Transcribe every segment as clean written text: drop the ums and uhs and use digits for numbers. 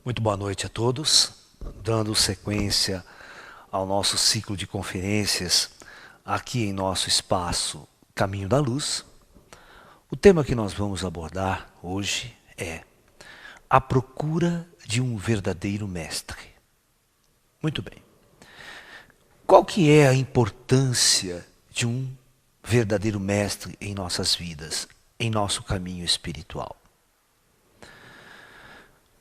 Muito boa noite a todos. Dando sequência ao nosso ciclo de conferências aqui em nosso espaço Caminho da Luz, o tema que nós vamos abordar hoje é a procura de um verdadeiro mestre. Muito bem. Qual que é a importância de um verdadeiro mestre em nossas vidas, em nosso caminho espiritual?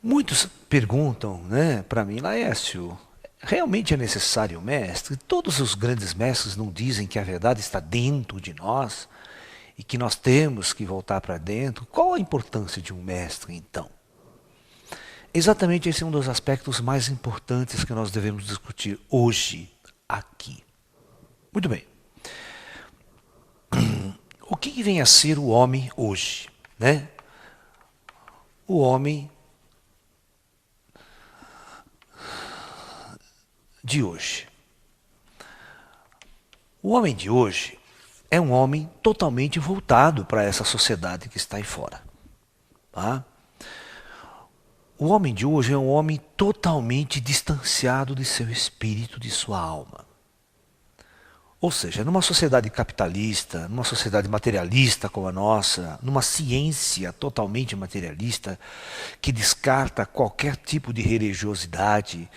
Muitos perguntam, para mim, Laércio, realmente é necessário um mestre? Todos os grandes mestres não dizem que a verdade está dentro de nós e que nós temos que voltar para dentro? Qual a importância de um mestre, então? Exatamente esse é um dos aspectos mais importantes que nós devemos discutir hoje, aqui. Muito bem. O que vem a ser o homem hoje, né? O homem de hoje. O homem de hoje é um homem totalmente voltado para essa sociedade que está aí fora. Tá? O homem de hoje é um homem totalmente distanciado de seu espírito, de sua alma. Ou seja, numa sociedade capitalista, numa sociedade materialista como a nossa, numa ciência totalmente materialista, que descarta qualquer tipo de religiosidade,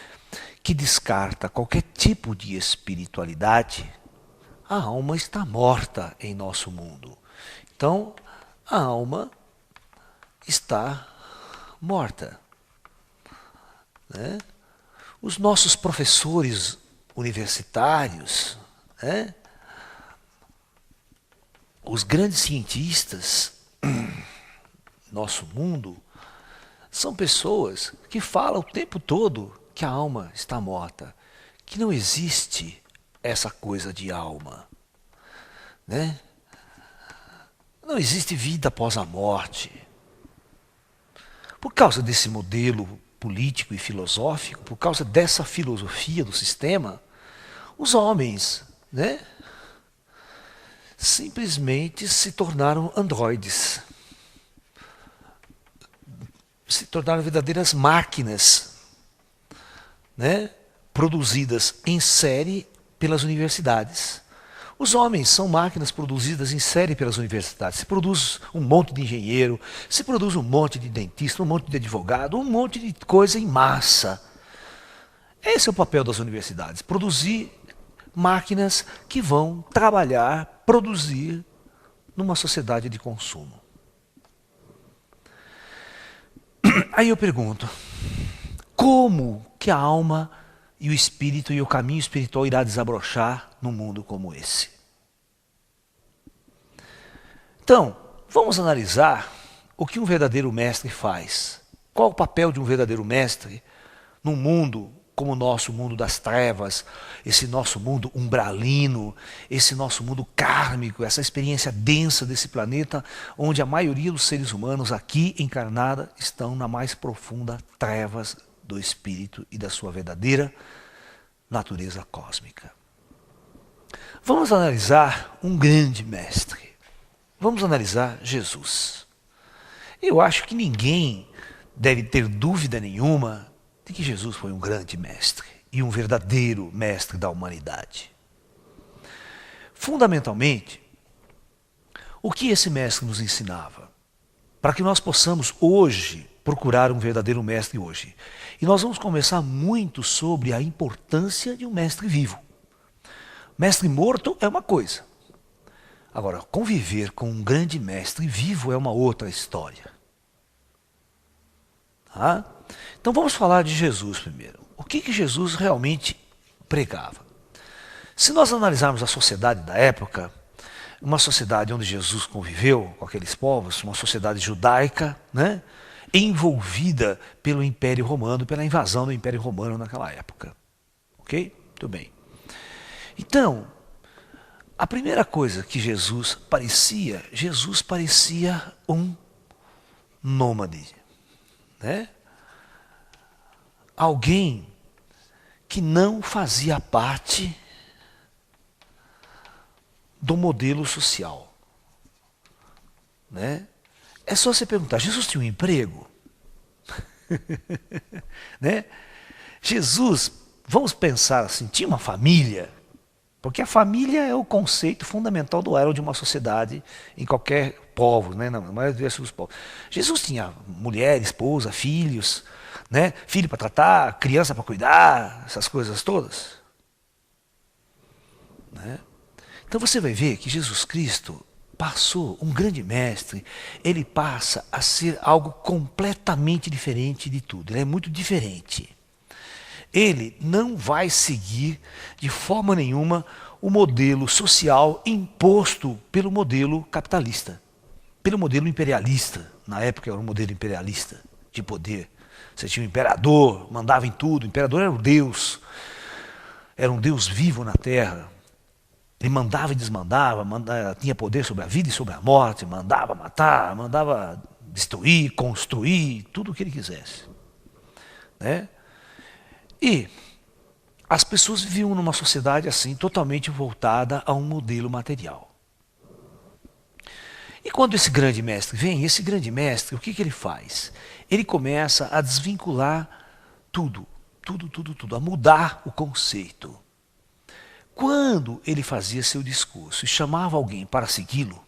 que descarta qualquer tipo de espiritualidade, a alma está morta em nosso mundo. Então, a alma está morta. Né? Os nossos professores universitários, os grandes cientistas, nosso mundo, são pessoas que falam o tempo todo que a alma está morta, que não existe essa coisa de alma. Né? Não existe vida após a morte. Por causa desse modelo político e filosófico, por causa dessa filosofia do sistema, os homens, simplesmente se tornaram androides. Se tornaram verdadeiras máquinas, produzidas em série pelas universidades. Os homens são máquinas produzidas em série pelas universidades. Se produz um monte de engenheiro, se produz um monte de dentista, um monte de advogado, um monte de coisa em massa. Esse é o papel das universidades, produzir máquinas que vão trabalhar, produzir numa sociedade de consumo. Aí eu pergunto, como que a alma e o espírito e o caminho espiritual irá desabrochar num mundo como esse? Então, vamos analisar o que um verdadeiro mestre faz. Qual o papel de um verdadeiro mestre num mundo como o nosso mundo das trevas, esse nosso mundo umbralino, esse nosso mundo kármico, essa experiência densa desse planeta, onde a maioria dos seres humanos aqui encarnada estão na mais profunda trevas do espírito e da sua verdadeira natureza cósmica. Vamos analisar um grande mestre. Vamos analisar Jesus. Eu acho que ninguém deve ter dúvida nenhuma de que Jesus foi um grande mestre e um verdadeiro mestre da humanidade. Fundamentalmente, o que esse mestre nos ensinava? Para que nós possamos hoje procurar um verdadeiro mestre hoje. E nós vamos conversar muito sobre a importância de um mestre vivo. Mestre morto é uma coisa. Agora, conviver com um grande mestre vivo é uma outra história. Tá? Então vamos falar de Jesus primeiro. O que Jesus realmente pregava? Se nós analisarmos a sociedade da época, uma sociedade onde Jesus conviveu com aqueles povos, uma sociedade judaica, envolvida pelo Império Romano, pela invasão do Império Romano naquela época. Ok? Muito bem. Então, a primeira coisa que Jesus parecia um nômade. Alguém que não fazia parte do modelo social. É só você perguntar, Jesus tinha um emprego? Né? Jesus, vamos pensar assim, tinha uma família, porque a família é o conceito fundamental do elo de uma sociedade em qualquer povo, né? Na maioria dos povos. Jesus tinha mulher, esposa, filhos, né? Filho para tratar, criança para cuidar, essas coisas todas. Né? Então você vai ver que Jesus Cristo passou, um grande mestre, ele passa a ser algo completamente diferente de tudo. Ele é muito diferente. Ele não vai seguir de forma nenhuma o modelo social imposto pelo modelo capitalista, pelo modelo imperialista. Na época era um modelo imperialista de poder. Você tinha um imperador, mandava em tudo. O imperador era um Deus vivo na terra. Ele mandava e desmandava, tinha poder sobre a vida e sobre a morte, mandava matar, mandava destruir, construir, tudo o que ele quisesse. Né? E as pessoas viviam numa sociedade assim, totalmente voltada a um modelo material. E quando esse grande mestre vem, esse grande mestre, o que ele faz? Ele começa a desvincular tudo, a mudar o conceito. Quando ele fazia seu discurso e chamava alguém para segui-lo,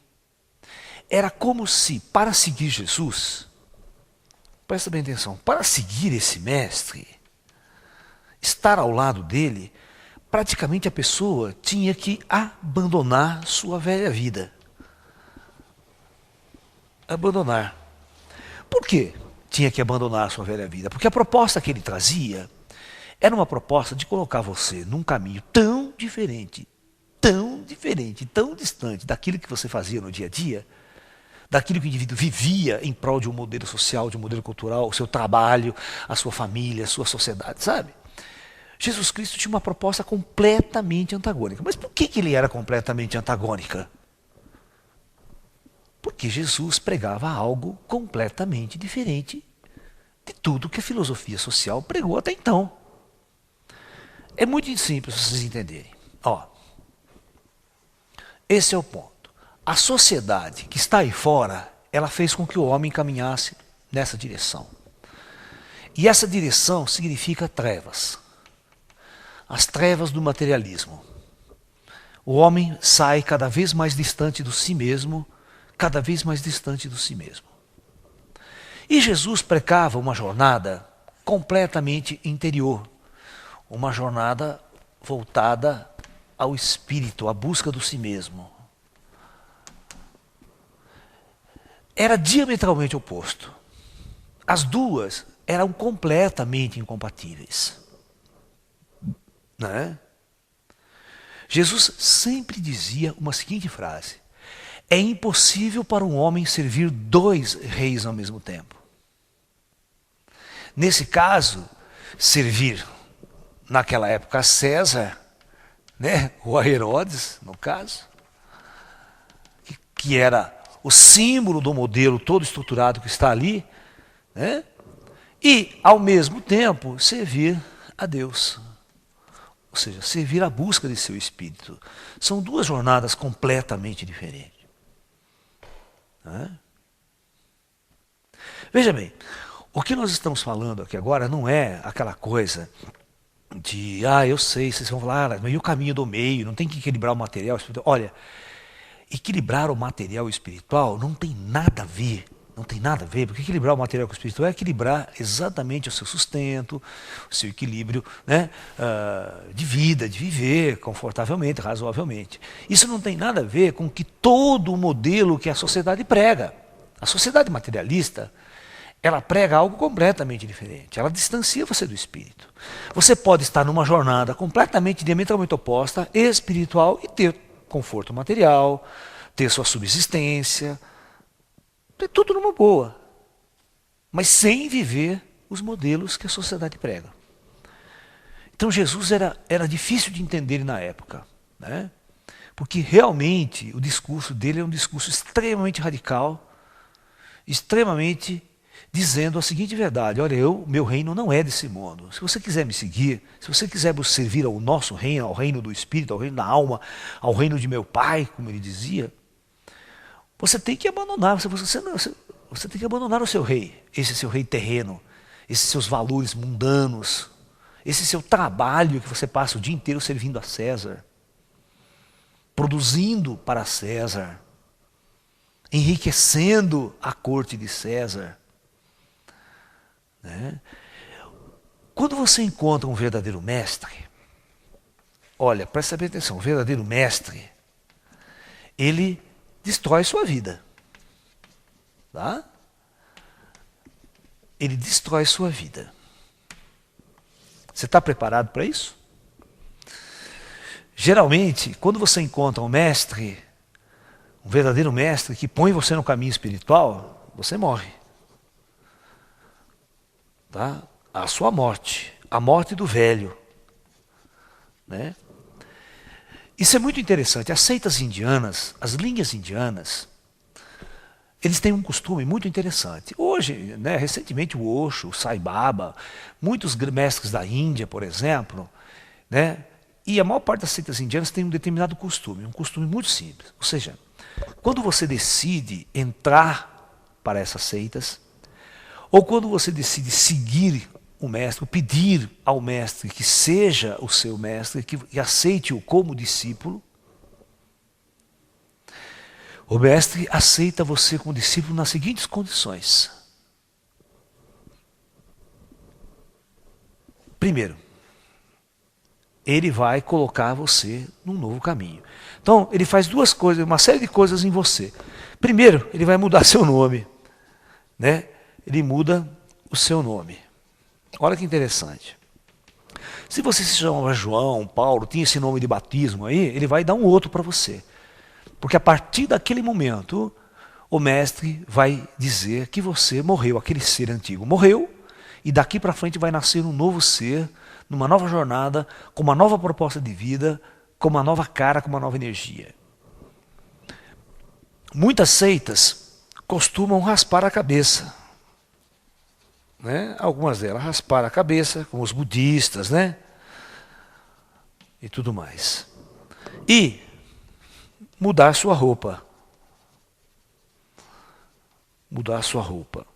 era como se, para seguir Jesus, presta bem atenção, para seguir esse mestre, estar ao lado dele, praticamente a pessoa tinha que abandonar sua velha vida. Abandonar. Por quê? Tinha que abandonar a sua velha vida. Porque a proposta que ele trazia era uma proposta de colocar você num caminho tão diferente, tão distante daquilo que você fazia no dia a dia, daquilo que o indivíduo vivia em prol de um modelo social, de um modelo cultural, o seu trabalho, a sua família, a sua sociedade, sabe? Jesus Cristo tinha uma proposta completamente antagônica. Mas por que ele era completamente antagônica? Porque Jesus pregava algo completamente diferente de tudo que a filosofia social pregou até então. É muito simples para vocês entenderem. Ó, esse é o ponto. A sociedade que está aí fora, ela fez com que o homem caminhasse nessa direção. E essa direção significa trevas. As trevas do materialismo. O homem sai cada vez mais distante do si mesmo, cada vez mais distante do si mesmo. E Jesus pregava uma jornada completamente interior, uma jornada voltada ao espírito, à busca do si mesmo. Era diametralmente oposto. As duas eram completamente incompatíveis. Né? Jesus sempre dizia uma seguinte frase: é impossível para um homem servir dois reis ao mesmo tempo. Nesse caso, servir naquela época a César, né, ou a Herodes, no caso, que era o símbolo do modelo todo estruturado que está ali, né, e, ao mesmo tempo, servir a Deus. Ou seja, servir à busca de seu espírito. São duas jornadas completamente diferentes. Né? Veja bem, o que nós estamos falando aqui agora não é aquela coisa de, eu sei, vocês vão falar, mas e o caminho do meio, não tem que equilibrar o material e o espiritual. Olha, equilibrar o material e o espiritual não tem nada a ver. Não tem nada a ver, porque equilibrar o material com o espiritual é equilibrar exatamente o seu sustento, o seu equilíbrio, né, de vida, de viver confortavelmente, razoavelmente. Isso não tem nada a ver com que todo o modelo que a sociedade prega. A sociedade materialista, ela prega algo completamente diferente. Ela distancia você do espírito. Você pode estar numa jornada completamente, diametralmente oposta, espiritual, e ter conforto material, ter sua subsistência, ter tudo numa boa, mas sem viver os modelos que a sociedade prega. Então Jesus era difícil de entender na época, né? Porque realmente o discurso dele é um discurso extremamente radical, extremamente dizendo a seguinte verdade: olha, meu reino não é desse mundo. Se você quiser me seguir, se você quiser servir ao nosso reino, ao reino do espírito, ao reino da alma, ao reino de meu pai, como ele dizia, você tem que abandonar, você tem que abandonar o seu rei, esse seu rei terreno, esses seus valores mundanos, esse seu trabalho que você passa o dia inteiro servindo a César, produzindo para César, enriquecendo a corte de César, né? Quando você encontra um verdadeiro mestre, olha, presta bem atenção, o verdadeiro mestre, ele destrói sua vida. Tá? Ele destrói sua vida. Você está preparado para isso? Geralmente, quando você encontra um mestre, um verdadeiro mestre que põe você no caminho espiritual, você morre. Tá? A sua morte, a morte do velho. Né? Isso é muito interessante. As seitas indianas, as linhas indianas, eles têm um costume muito interessante. Hoje, né, recentemente o Osho, o Sai Baba, muitos mestres da Índia, por exemplo, né, e a maior parte das seitas indianas tem um determinado costume, um costume muito simples. Ou seja, quando você decide entrar para essas seitas, ou quando você decide seguir o mestre, pedir ao mestre que seja o seu mestre, que aceite-o como discípulo, o mestre aceita você como discípulo nas seguintes condições. Primeiro, ele vai colocar você num novo caminho. Então, ele faz duas coisas, uma série de coisas em você. Primeiro, ele vai mudar seu nome. Né? Ele muda o seu nome. Olha que interessante. Se você se chamava João, Paulo, tinha esse nome de batismo aí, ele vai dar um outro para você. Porque a partir daquele momento, o mestre vai dizer que você morreu, aquele ser antigo morreu, e daqui para frente vai nascer um novo ser, numa nova jornada, com uma nova proposta de vida, com uma nova cara, com uma nova energia. Muitas seitas costumam raspar a cabeça. Né? Algumas delas raspar a cabeça, como os budistas, né? E tudo mais. E mudar sua roupa. Mudar sua roupa.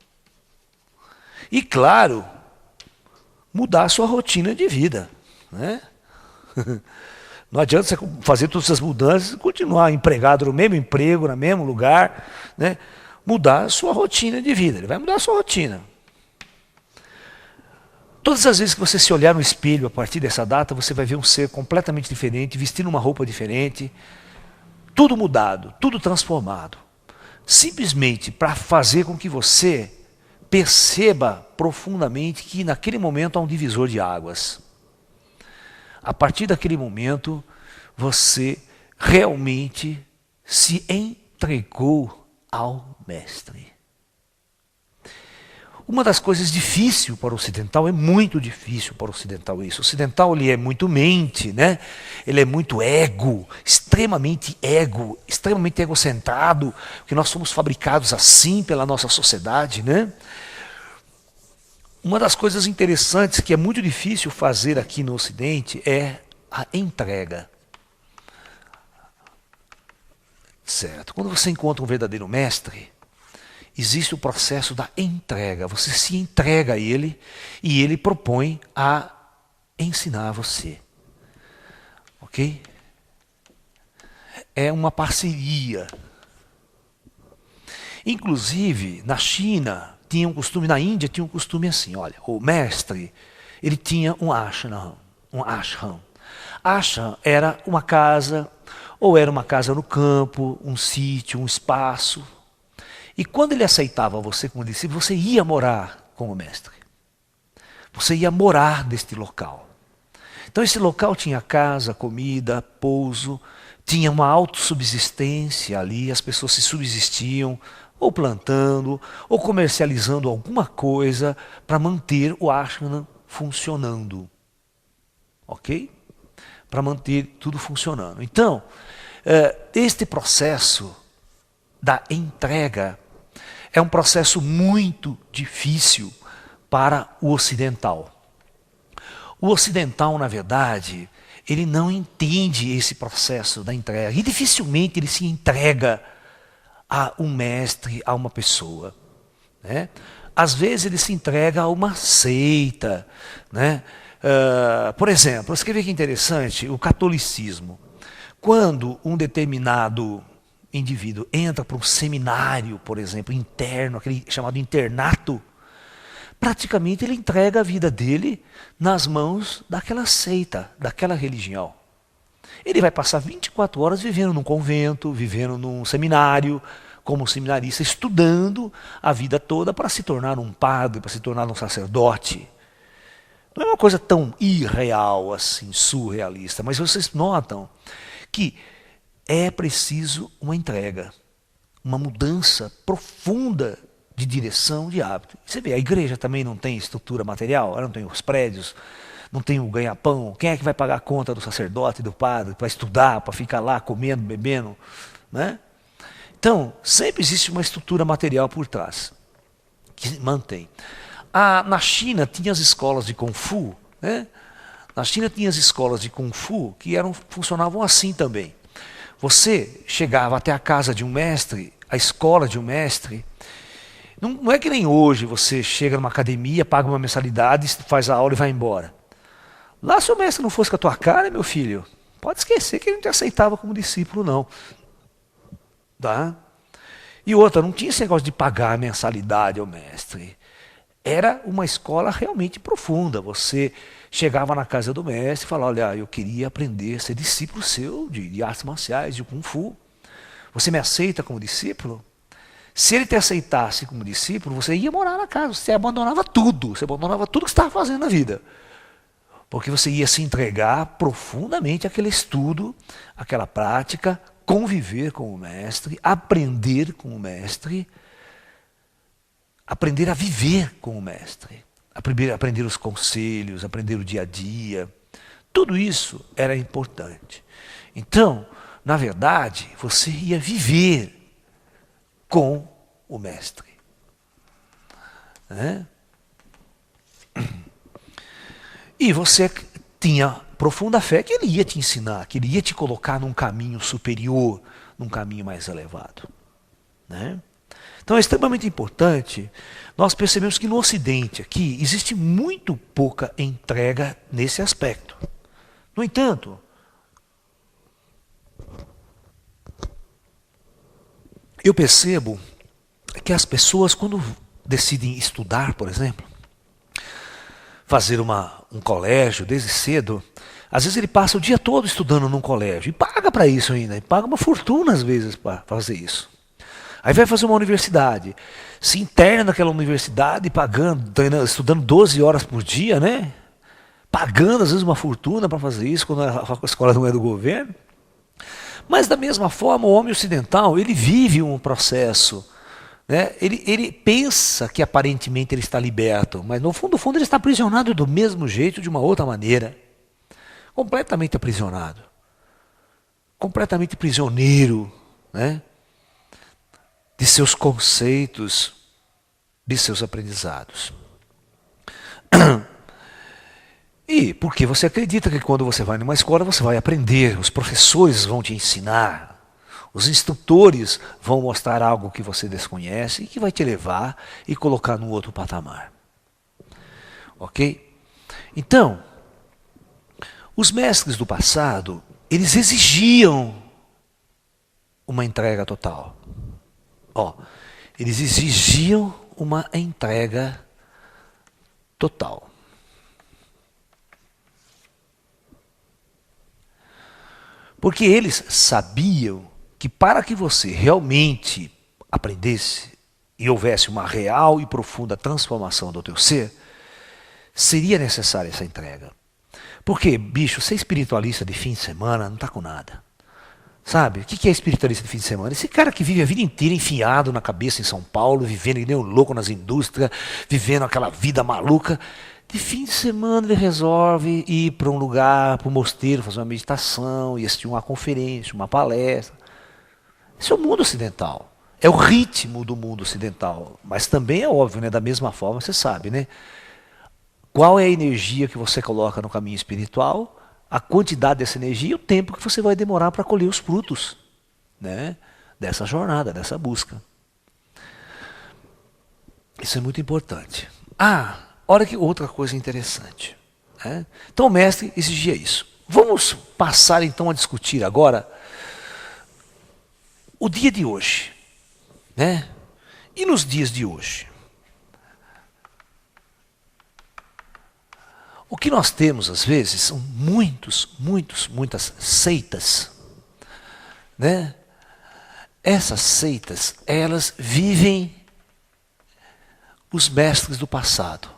E claro, mudar sua rotina de vida. Né? Não adianta você fazer todas essas mudanças e continuar empregado no mesmo emprego, no mesmo lugar. Né? Mudar sua rotina de vida. Ele vai mudar a sua rotina. Todas as vezes que você se olhar no espelho a partir dessa data, você vai ver um ser completamente diferente, vestindo uma roupa diferente, tudo mudado, tudo transformado. Simplesmente para fazer com que você perceba profundamente que naquele momento há um divisor de águas. A partir daquele momento, você realmente se entregou ao Mestre. Uma das coisas difíceis para o ocidental, é muito difícil para o ocidental isso. O ocidental ele é muito mente, né? Ele é muito ego, extremamente egocentrado, porque nós somos fabricados assim pela nossa sociedade, né? Uma das coisas interessantes que é muito difícil fazer aqui no Ocidente é a entrega. Certo? Quando você encontra um verdadeiro mestre, existe o processo da entrega. Você se entrega a ele e ele propõe a ensinar você. Ok? É uma parceria. Inclusive, na China, tinha um costume, na Índia tinha um costume assim, olha, o mestre, ele tinha um ashram. Ashram era uma casa, ou era uma casa no campo, um sítio, um espaço. E quando ele aceitava você como discípulo, você ia morar com o mestre. Você ia morar neste local. Então esse local tinha casa, comida, pouso, tinha uma autossubsistência ali, as pessoas se subsistiam, ou plantando, ou comercializando alguma coisa para manter o ashram funcionando. Ok? Para manter tudo funcionando. Então, este processo da entrega é um processo muito difícil para o ocidental. O ocidental, na verdade, ele não entende esse processo da entrega. E dificilmente ele se entrega a um mestre, a uma pessoa. Né? às vezes ele se entrega a uma seita, né? Por exemplo, você quer ver que interessante? O catolicismo. Quando um determinado indivíduo entra para um seminário, por exemplo, interno, aquele chamado internato, praticamente ele entrega a vida dele nas mãos daquela seita, daquela religião. Ele vai passar 24 horas vivendo num convento, vivendo num seminário, como seminarista, estudando a vida toda para se tornar um padre, para se tornar um sacerdote. Não é uma coisa tão irreal assim, surrealista, mas vocês notam que é preciso uma entrega, uma mudança profunda de direção, de hábito. Você vê, a igreja também não tem estrutura material, ela não tem os prédios, não tem o ganha-pão. Quem é que vai pagar a conta do sacerdote, do padre, para estudar, para ficar lá comendo, bebendo, né? Então, sempre existe uma estrutura material por trás, que mantém. Na China tinha as escolas de Kung Fu, né? Na China tinha as escolas de Kung Fu que funcionavam assim também. Você chegava até a casa de um mestre, a escola de um mestre. Não é que nem hoje você chega numa academia, paga uma mensalidade, faz a aula e vai embora. Lá se o mestre não fosse com a tua cara, meu filho, pode esquecer que ele não te aceitava como discípulo, não. Tá? E outra, não tinha esse negócio de pagar a mensalidade ao mestre. Era uma escola realmente profunda. Você chegava na casa do mestre e falava, olha, eu queria aprender a ser discípulo seu de artes marciais, de Kung Fu. Você me aceita como discípulo? Se ele te aceitasse como discípulo, você ia morar na casa, você abandonava tudo que você estava fazendo na vida. Porque você ia se entregar profundamente àquele estudo, àquela prática, conviver com o mestre, aprender com o mestre, aprender a viver com o mestre, aprender os conselhos, aprender o dia a dia. Tudo isso era importante. Então, na verdade, você ia viver com o mestre. Né? E você tinha profunda fé que ele ia te ensinar, que ele ia te colocar num caminho superior, num caminho mais elevado. Né? Então é extremamente importante nós percebemos que no Ocidente aqui existe muito pouca entrega nesse aspecto. No entanto, eu percebo que as pessoas, quando decidem estudar, por exemplo, fazer um colégio desde cedo, às vezes ele passa o dia todo estudando num colégio e paga para isso ainda, e paga uma fortuna às vezes para fazer isso. Aí vai fazer uma universidade, se interna naquela universidade pagando, estudando 12 horas por dia, né? Pagando às vezes uma fortuna para fazer isso quando a escola não é do governo. Mas da mesma forma o homem ocidental, ele vive um processo, né? Ele pensa que aparentemente ele está liberto, mas no fundo ele está aprisionado do mesmo jeito, de uma outra maneira. Completamente aprisionado. Completamente prisioneiro, né? De seus conceitos, de seus aprendizados. E porque você acredita que quando você vai numa escola você vai aprender, os professores vão te ensinar, os instrutores vão mostrar algo que você desconhece e que vai te levar e colocar num outro patamar. Ok? Então, os mestres do passado, eles exigiam uma entrega total. Eles exigiam uma entrega total. Porque eles sabiam que para que você realmente aprendesse e houvesse uma real e profunda transformação do teu ser, seria necessária essa entrega. Porque, bicho, ser espiritualista de fim de semana não está com nada. Sabe? O que é espiritualista de fim de semana? Esse cara que vive a vida inteira enfiado na cabeça em São Paulo, vivendo que nem um louco nas indústrias, vivendo aquela vida maluca. De fim de semana ele resolve ir para um lugar, para um mosteiro, fazer uma meditação, e assistir uma conferência, uma palestra. Isso é o mundo ocidental. É o ritmo do mundo ocidental. Mas também é óbvio, né? Da mesma forma, você sabe, né? Qual é a energia que você coloca no caminho espiritual? A quantidade dessa energia e o tempo que você vai demorar para colher os frutos, né, dessa jornada, dessa busca. Isso é muito importante. Olha que outra coisa interessante. Né? Então o mestre exigia isso. Vamos passar então a discutir agora o dia de hoje. Né? E nos dias de hoje? O que nós temos às vezes são muitas seitas. Né? Essas seitas, elas vivem os mestres do passado.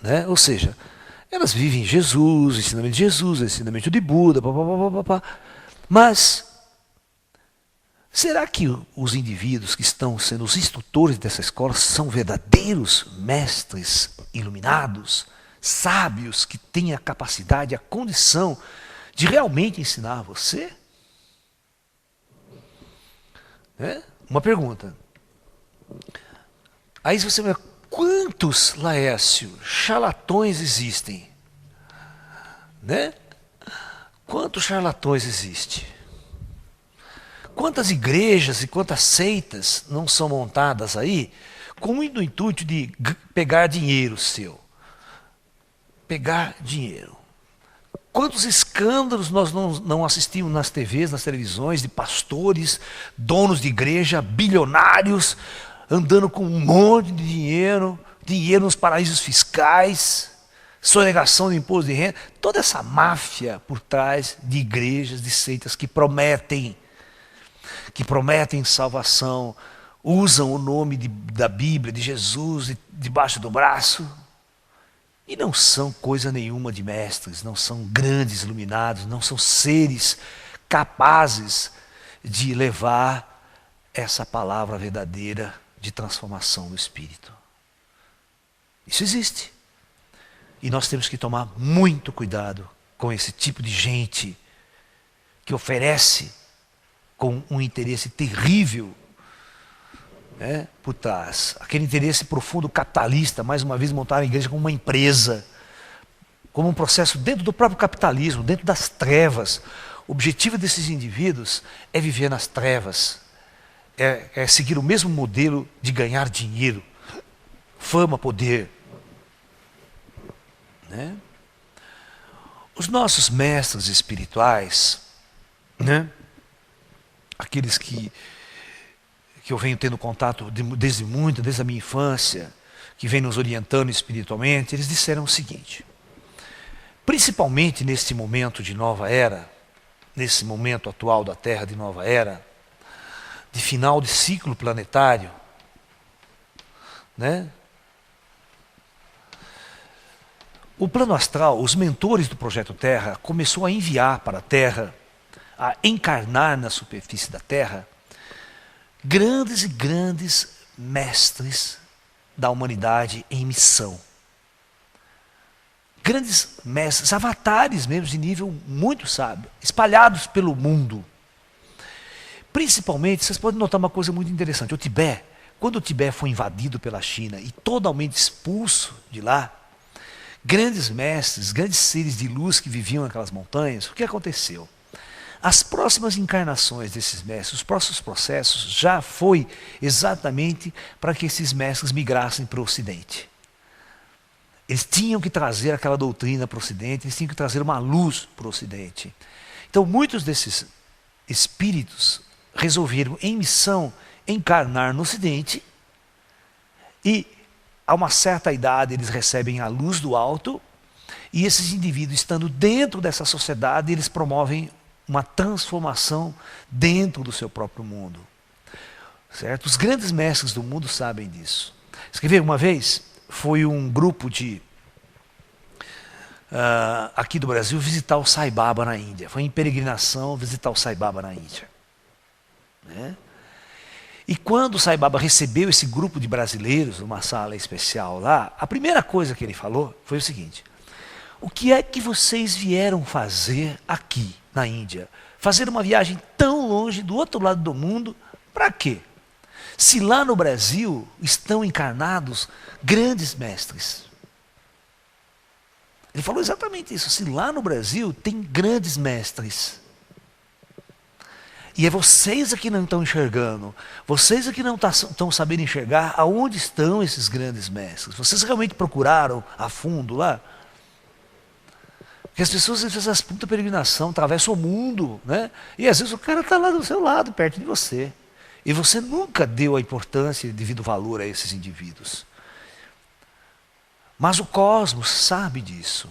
Né? Ou seja, elas vivem Jesus, o ensinamento de Jesus, o ensinamento de Buda, mas será que os indivíduos que estão sendo os instrutores dessa escola são verdadeiros mestres iluminados, sábios, que têm a capacidade, a condição de realmente ensinar você? Uma pergunta. Aí você vê quantos, Laércio, charlatões existem? Né? Quantos charlatões existem? Quantas igrejas e quantas seitas não são montadas aí com o intuito de pegar dinheiro seu? Pegar dinheiro. Quantos escândalos nós não assistimos nas TVs, nas televisões, de pastores, donos de igreja, bilionários, andando com um monte de dinheiro nos paraísos fiscais, sonegação de imposto de renda, toda essa máfia por trás de igrejas, de seitas que prometem salvação, usam o nome da Bíblia, de Jesus, debaixo do braço, e não são coisa nenhuma de mestres, não são grandes iluminados, não são seres capazes de levar essa palavra verdadeira de transformação do espírito. Isso existe. E nós temos que tomar muito cuidado com esse tipo de gente que oferece com um interesse terrível, né, por trás. Aquele interesse profundo capitalista, mais uma vez montar a igreja como uma empresa, como um processo dentro do próprio capitalismo, dentro das trevas. O objetivo desses indivíduos é viver nas trevas, é seguir o mesmo modelo de ganhar dinheiro, fama, poder. Né? Os nossos mestres espirituais, né? Aqueles que eu venho tendo contato desde a minha infância, que vem nos orientando espiritualmente, eles disseram o seguinte: principalmente nesse momento de nova era, nesse momento atual da Terra de nova era, de final de ciclo planetário, né? O plano astral, os mentores do Projeto Terra, começou a enviar para a Terra, a encarnar na superfície da Terra, grandes e grandes mestres da humanidade em missão. Grandes mestres, avatares mesmo de nível muito sábio, espalhados pelo mundo. Principalmente, vocês podem notar uma coisa muito interessante, o Tibete, quando o Tibete foi invadido pela China e totalmente expulso de lá, grandes mestres, grandes seres de luz que viviam naquelas montanhas, o que aconteceu? As próximas encarnações desses mestres, os próximos processos, já foi exatamente para que esses mestres migrassem para o Ocidente. Eles tinham que trazer aquela doutrina para o Ocidente, eles tinham que trazer uma luz para o Ocidente. Então muitos desses espíritos resolveram em missão encarnar no Ocidente e a uma certa idade eles recebem a luz do alto e esses indivíduos estando dentro dessa sociedade eles promovem uma transformação dentro do seu próprio mundo. Certo? Os grandes mestres do mundo sabem disso. Escrevi uma vez, foi um grupo de aqui do Brasil visitar o Sai Baba na Índia. Foi em peregrinação visitar o Sai Baba na Índia. Né? E quando o Sai Baba recebeu esse grupo de brasileiros numa sala especial lá, a primeira coisa que ele falou foi o seguinte: o que é que vocês vieram fazer aqui na Índia? Fazer uma viagem tão longe do outro lado do mundo, para quê? Se lá no Brasil estão encarnados grandes mestres. Ele falou exatamente isso, se lá no Brasil tem grandes mestres. E é vocês que não estão enxergando. Vocês que não estão sabendo enxergar aonde estão esses grandes mestres. Vocês realmente procuraram a fundo lá? Porque as pessoas fazem essa puta peregrinação, atravessam o mundo, né? E às vezes o cara está lá do seu lado, perto de você. E você nunca deu a importância e devido valor a esses indivíduos. Mas o cosmos sabe disso.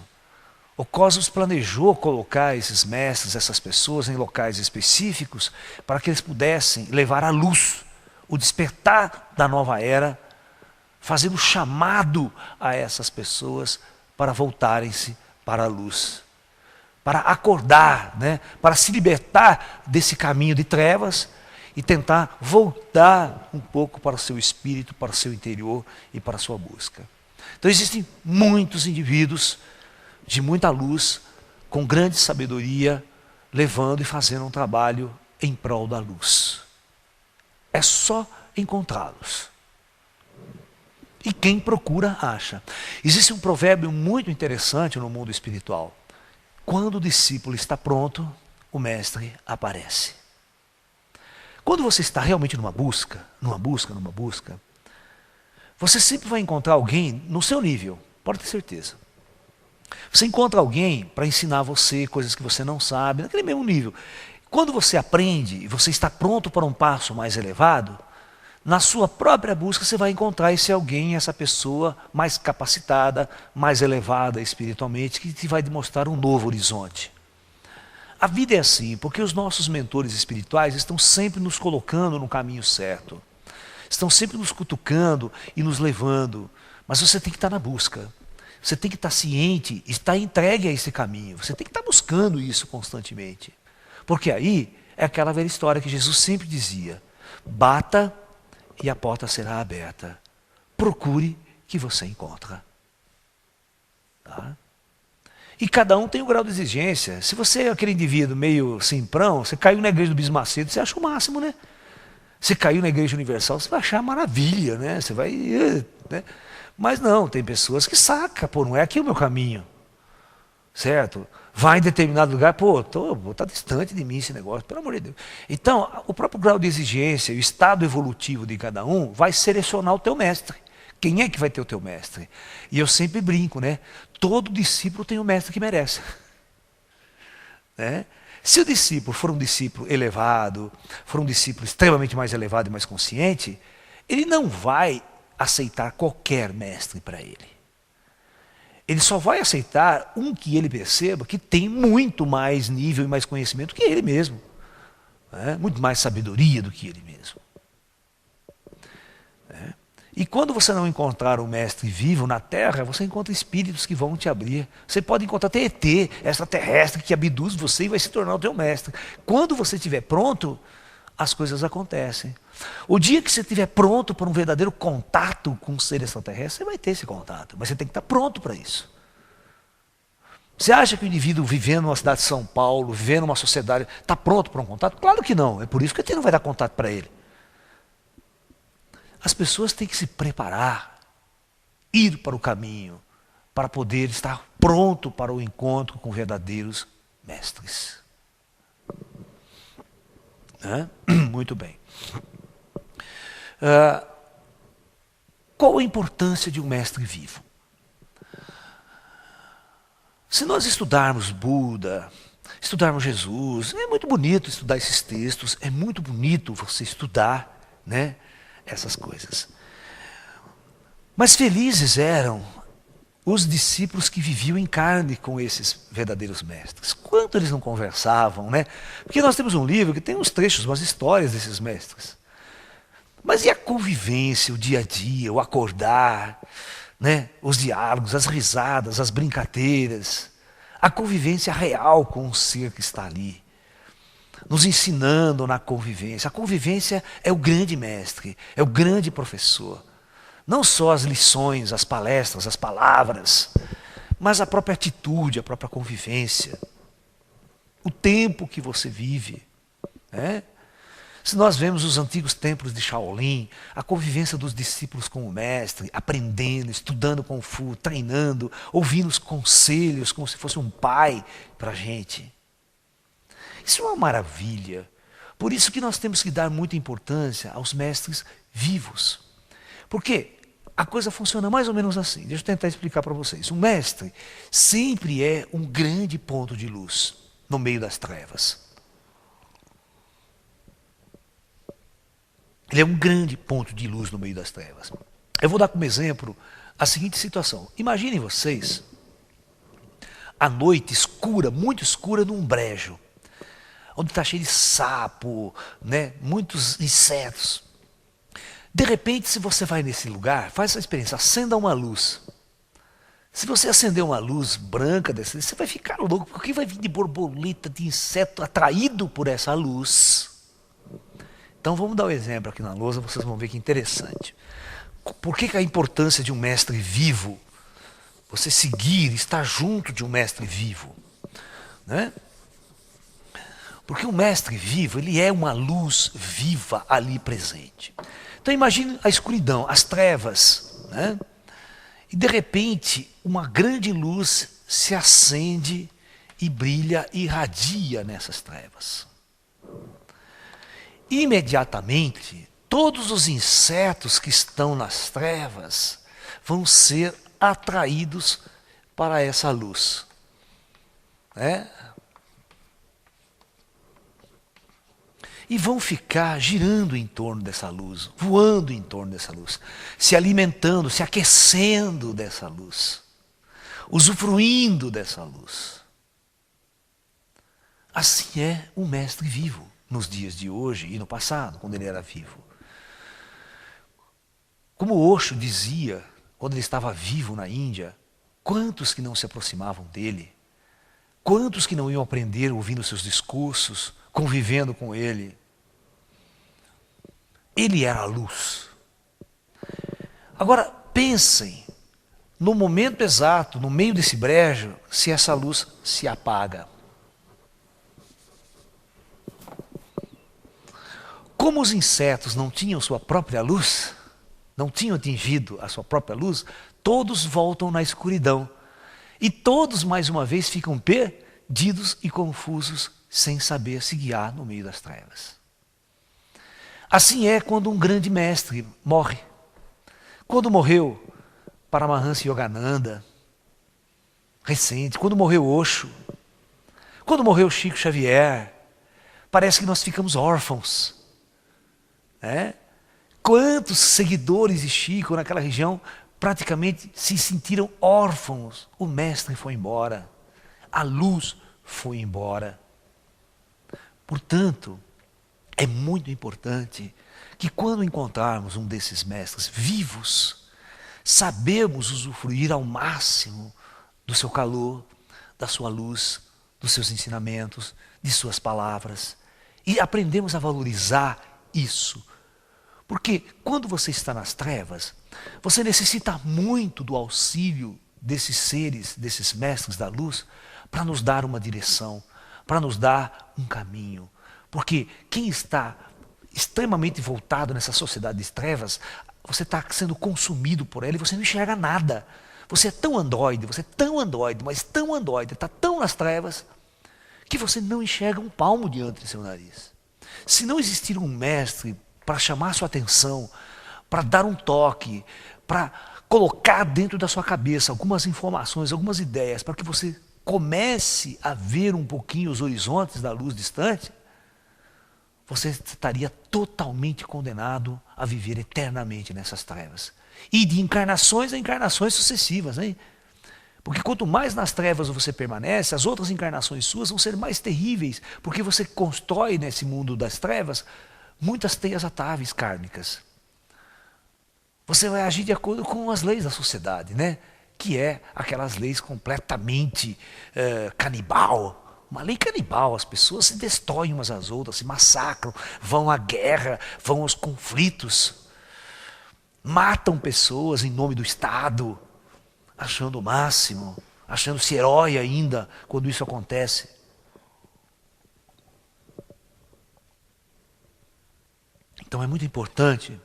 O cosmos planejou colocar esses mestres, essas pessoas em locais específicos para que eles pudessem levar à luz o despertar da nova era, fazendo chamado a essas pessoas para voltarem-se para a luz, para acordar, né? Para se libertar desse caminho de trevas e tentar voltar um pouco para o seu espírito, para o seu interior e para a sua busca. Então existem muitos indivíduos de muita luz, com grande sabedoria, levando e fazendo um trabalho em prol da luz. É só encontrá-los. E quem procura, acha. Existe um provérbio muito interessante no mundo espiritual. Quando o discípulo está pronto, o mestre aparece. Quando você está realmente numa busca, você sempre vai encontrar alguém no seu nível, pode ter certeza. Você encontra alguém para ensinar você coisas que você não sabe, naquele mesmo nível. Quando você aprende e você está pronto para um passo mais elevado, na sua própria busca você vai encontrar esse alguém, essa pessoa mais capacitada, mais elevada espiritualmente, que te vai demonstrar um novo horizonte. A vida é assim, porque os nossos mentores espirituais estão sempre nos colocando no caminho certo. Estão sempre nos cutucando e nos levando. Mas você tem que estar na busca. Você tem que estar ciente, estar entregue a esse caminho. Você tem que estar buscando isso constantemente. Porque aí é aquela velha história que Jesus sempre dizia: bata e a porta será aberta. Procure que você encontra. Tá? E cada um tem um grau de exigência. Se você é aquele indivíduo meio simprão, você caiu na igreja do Bispo Macedo, você acha o máximo, né? Você caiu na igreja universal, você vai achar maravilha, né? Você vai... né? Mas não, tem pessoas que sacam, pô, não é aqui o meu caminho, certo? Vai em determinado lugar, pô, tá distante de mim esse negócio, pelo amor de Deus. Então, o próprio grau de exigência, o estado evolutivo de cada um, vai selecionar o teu mestre. Quem é que vai ter o teu mestre? E eu sempre brinco, né? Todo discípulo tem o mestre que merece. Né? Se o discípulo for um discípulo elevado, for um discípulo extremamente mais elevado e mais consciente, ele não vai aceitar qualquer mestre para ele. Ele só vai aceitar um que ele perceba que tem muito mais nível e mais conhecimento que ele mesmo. Né? Muito mais sabedoria do que ele mesmo. Né? E quando você não encontrar um mestre vivo na Terra, você encontra espíritos que vão te abrir. Você pode encontrar até ET, extraterrestre, que abduz você e vai se tornar o teu mestre. Quando você estiver pronto, as coisas acontecem. O dia que você estiver pronto para um verdadeiro contato com um ser extraterrestre, você vai ter esse contato, mas você tem que estar pronto para isso. Você acha que o indivíduo vivendo numa cidade de São Paulo, vivendo numa sociedade, está pronto para um contato? Claro que não, é por isso que a gente não vai dar contato para ele. As pessoas têm que se preparar, ir para o caminho, para poder estar pronto para o encontro com verdadeiros mestres. Muito bem. Qual a importância de um mestre vivo? Se nós estudarmos Buda, estudarmos Jesus, é muito bonito estudar esses textos, é muito bonito você estudar, né, essas coisas. Mas felizes eram os discípulos que viviam em carne com esses verdadeiros mestres. Quanto eles não conversavam, né? Porque nós temos um livro que tem uns trechos, umas histórias desses mestres. Mas e a convivência, o dia a dia, o acordar, né? Os diálogos, as risadas, as brincadeiras, a convivência real com o ser que está ali, nos ensinando na convivência. A convivência é o grande mestre, é o grande professor. Não só as lições, as palestras, as palavras, mas a própria atitude, a própria convivência. O tempo que você vive. Né? Se nós vemos os antigos templos de Shaolin, a convivência dos discípulos com o mestre, aprendendo, estudando Kung Fu, treinando, ouvindo os conselhos como se fosse um pai para a gente. Isso é uma maravilha, Por isso que nós temos que dar muita importância aos mestres vivos. Por quê? A coisa funciona mais ou menos assim. Deixa eu tentar explicar para vocês. O mestre sempre é um grande ponto de luz no meio das trevas. Ele é um grande ponto de luz no meio das trevas. Eu vou dar como exemplo a seguinte situação. Imaginem vocês a noite escura, muito escura, num brejo, onde está cheio de sapo, né? Muitos insetos. De repente, se você vai nesse lugar, faz essa experiência, acenda uma luz. Se você acender uma luz branca, você vai ficar louco, porque vai vir de borboleta, de inseto atraído por essa luz. Então vamos dar um exemplo aqui na lousa, vocês vão ver que interessante. Por que a importância de um mestre vivo? Você seguir, estar junto de um mestre vivo, né? Porque o mestre vivo, ele é uma luz viva ali presente. Então imagine a escuridão, as trevas, né? E de repente uma grande luz se acende e brilha e irradia nessas trevas. Imediatamente, todos os insetos que estão nas trevas vão ser atraídos para essa luz, né? E vão ficar girando em torno dessa luz, voando em torno dessa luz, se alimentando, se aquecendo dessa luz, usufruindo dessa luz. Assim é o mestre vivo nos dias de hoje e no passado, quando ele era vivo. Como Osho dizia, quando ele estava vivo na Índia, quantos que não se aproximavam dele, quantos que não iam aprender ouvindo seus discursos, convivendo com ele. Ele era a luz. Agora pensem, no momento exato, no meio desse brejo, se essa luz se apaga. Como os insetos não tinham sua própria luz, não tinham atingido a sua própria luz, todos voltam na escuridão. E todos, mais uma vez, ficam perdidos e confusos, sem saber se guiar no meio das trevas. Assim é quando um grande mestre morre. Quando morreu Paramahansa Yogananda, recente, quando morreu Osho, quando morreu Chico Xavier, parece que nós ficamos órfãos. Quantos seguidores de Chico naquela região praticamente se sentiram órfãos? O mestre foi embora, a luz foi embora. Portanto, é muito importante que quando encontrarmos um desses mestres vivos, sabemos usufruir ao máximo do seu calor, da sua luz, dos seus ensinamentos, de suas palavras, e aprendemos a valorizar isso. Porque quando você está nas trevas, você necessita muito do auxílio desses seres, desses mestres da luz, para nos dar uma direção, para nos dar um caminho. Porque quem está extremamente voltado nessa sociedade de trevas, você está sendo consumido por ela e você não enxerga nada. Você é tão andóide, mas tão andóide, está tão nas trevas, que você não enxerga um palmo diante do seu nariz. Se não existir um mestre para chamar sua atenção, para dar um toque, para colocar dentro da sua cabeça algumas informações, algumas ideias, para que você comece a ver um pouquinho os horizontes da luz distante, você estaria totalmente condenado a viver eternamente nessas trevas. E de encarnações a encarnações sucessivas, hein? Porque quanto mais nas trevas você permanece, as outras encarnações suas vão ser mais terríveis, porque você constrói nesse mundo das trevas muitas teias atáveis kármicas. Você vai agir de acordo com as leis da sociedade, né? Que é aquelas leis completamente canibal. Uma lei canibal, as pessoas se destroem umas às outras, se massacram, vão à guerra, vão aos conflitos, matam pessoas em nome do Estado, achando o máximo, achando-se herói ainda quando isso acontece. Então é muito importante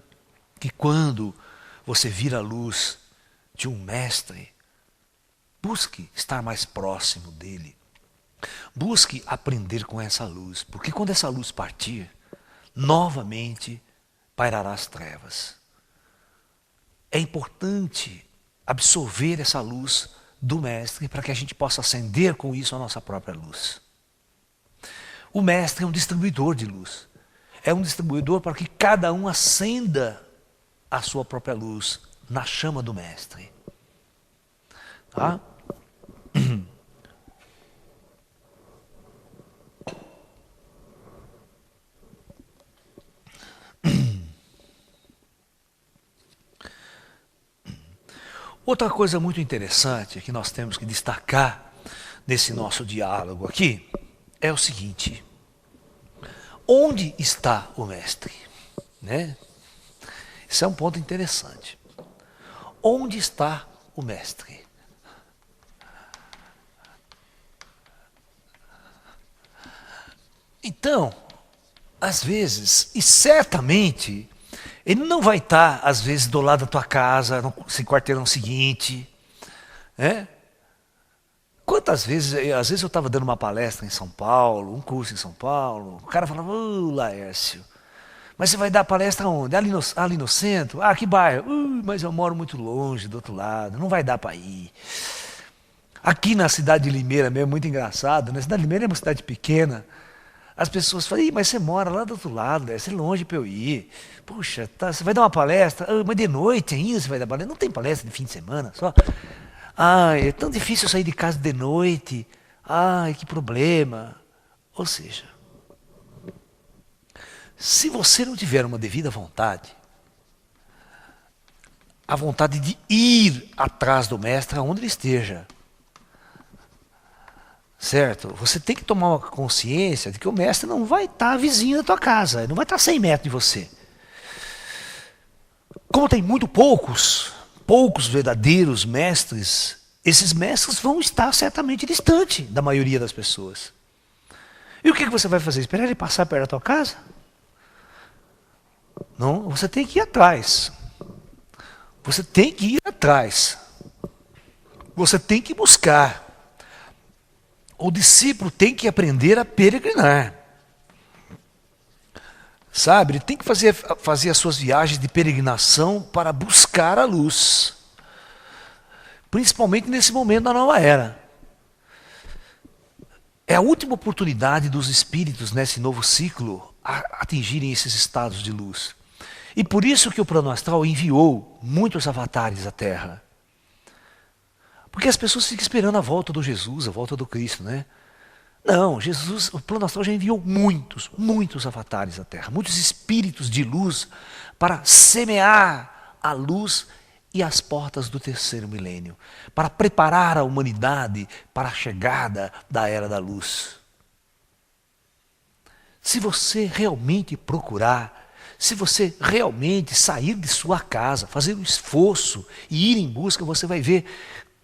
que quando você vir à luz de um mestre, busque estar mais próximo dele. Busque aprender com essa luz, porque quando essa luz partir, novamente pairará as trevas. É importante absorver essa luz do Mestre para que a gente possa acender com isso a nossa própria luz. O Mestre é um distribuidor de luz. É um distribuidor para que cada um acenda a sua própria luz na chama do Mestre. Tá? Outra coisa muito interessante que nós temos que destacar nesse nosso diálogo aqui é o seguinte: onde está o Mestre? Né? Esse é um ponto interessante. Onde está o Mestre? Então, às vezes, e certamente, ele não vai estar, às vezes, do lado da tua casa, no quarteirão seguinte. Né? Quantas vezes, às vezes eu estava dando uma palestra em São Paulo, um curso em São Paulo, o cara falava, Laércio, mas você vai dar palestra onde? Ali no centro? Ah, que bairro? Mas eu moro muito longe, do outro lado, não vai dar para ir. Aqui na cidade de Limeira mesmo, muito engraçado, né? A cidade de Limeira é uma cidade pequena. As pessoas falam, mas você mora lá do outro lado, deve ser longe para eu ir. Puxa, tá, você vai dar uma palestra? Mas de noite ainda você vai dar palestra? Não tem palestra de fim de semana só? Ai, é tão difícil sair de casa de noite. Ai, que problema. Ou seja, se você não tiver uma devida vontade, a vontade de ir atrás do Mestre aonde ele esteja, certo? Você tem que tomar uma consciência de que o Mestre não vai estar vizinho da tua casa, ele não vai estar a 100 metros de você. Como tem muito poucos verdadeiros mestres, esses mestres vão estar certamente distante da maioria das pessoas. E o que você vai fazer? Esperar ele passar perto da tua casa? Não, você tem que ir atrás. Você tem que ir atrás. Você tem que buscar. O discípulo tem que aprender a peregrinar. Sabe, ele tem que fazer as suas viagens de peregrinação para buscar a luz. Principalmente nesse momento da nova era. É a última oportunidade dos espíritos nesse novo ciclo a atingirem esses estados de luz. E por isso que o plano astral enviou muitos avatares à Terra. Porque as pessoas ficam esperando a volta do Jesus, a volta do Cristo, né? Não, Jesus, o plano astral já enviou muitos avatares à Terra, muitos espíritos de luz para semear a luz e as portas do terceiro milênio, para preparar a humanidade para a chegada da era da luz. Se você realmente procurar, se você realmente sair de sua casa, fazer um esforço e ir em busca, você vai ver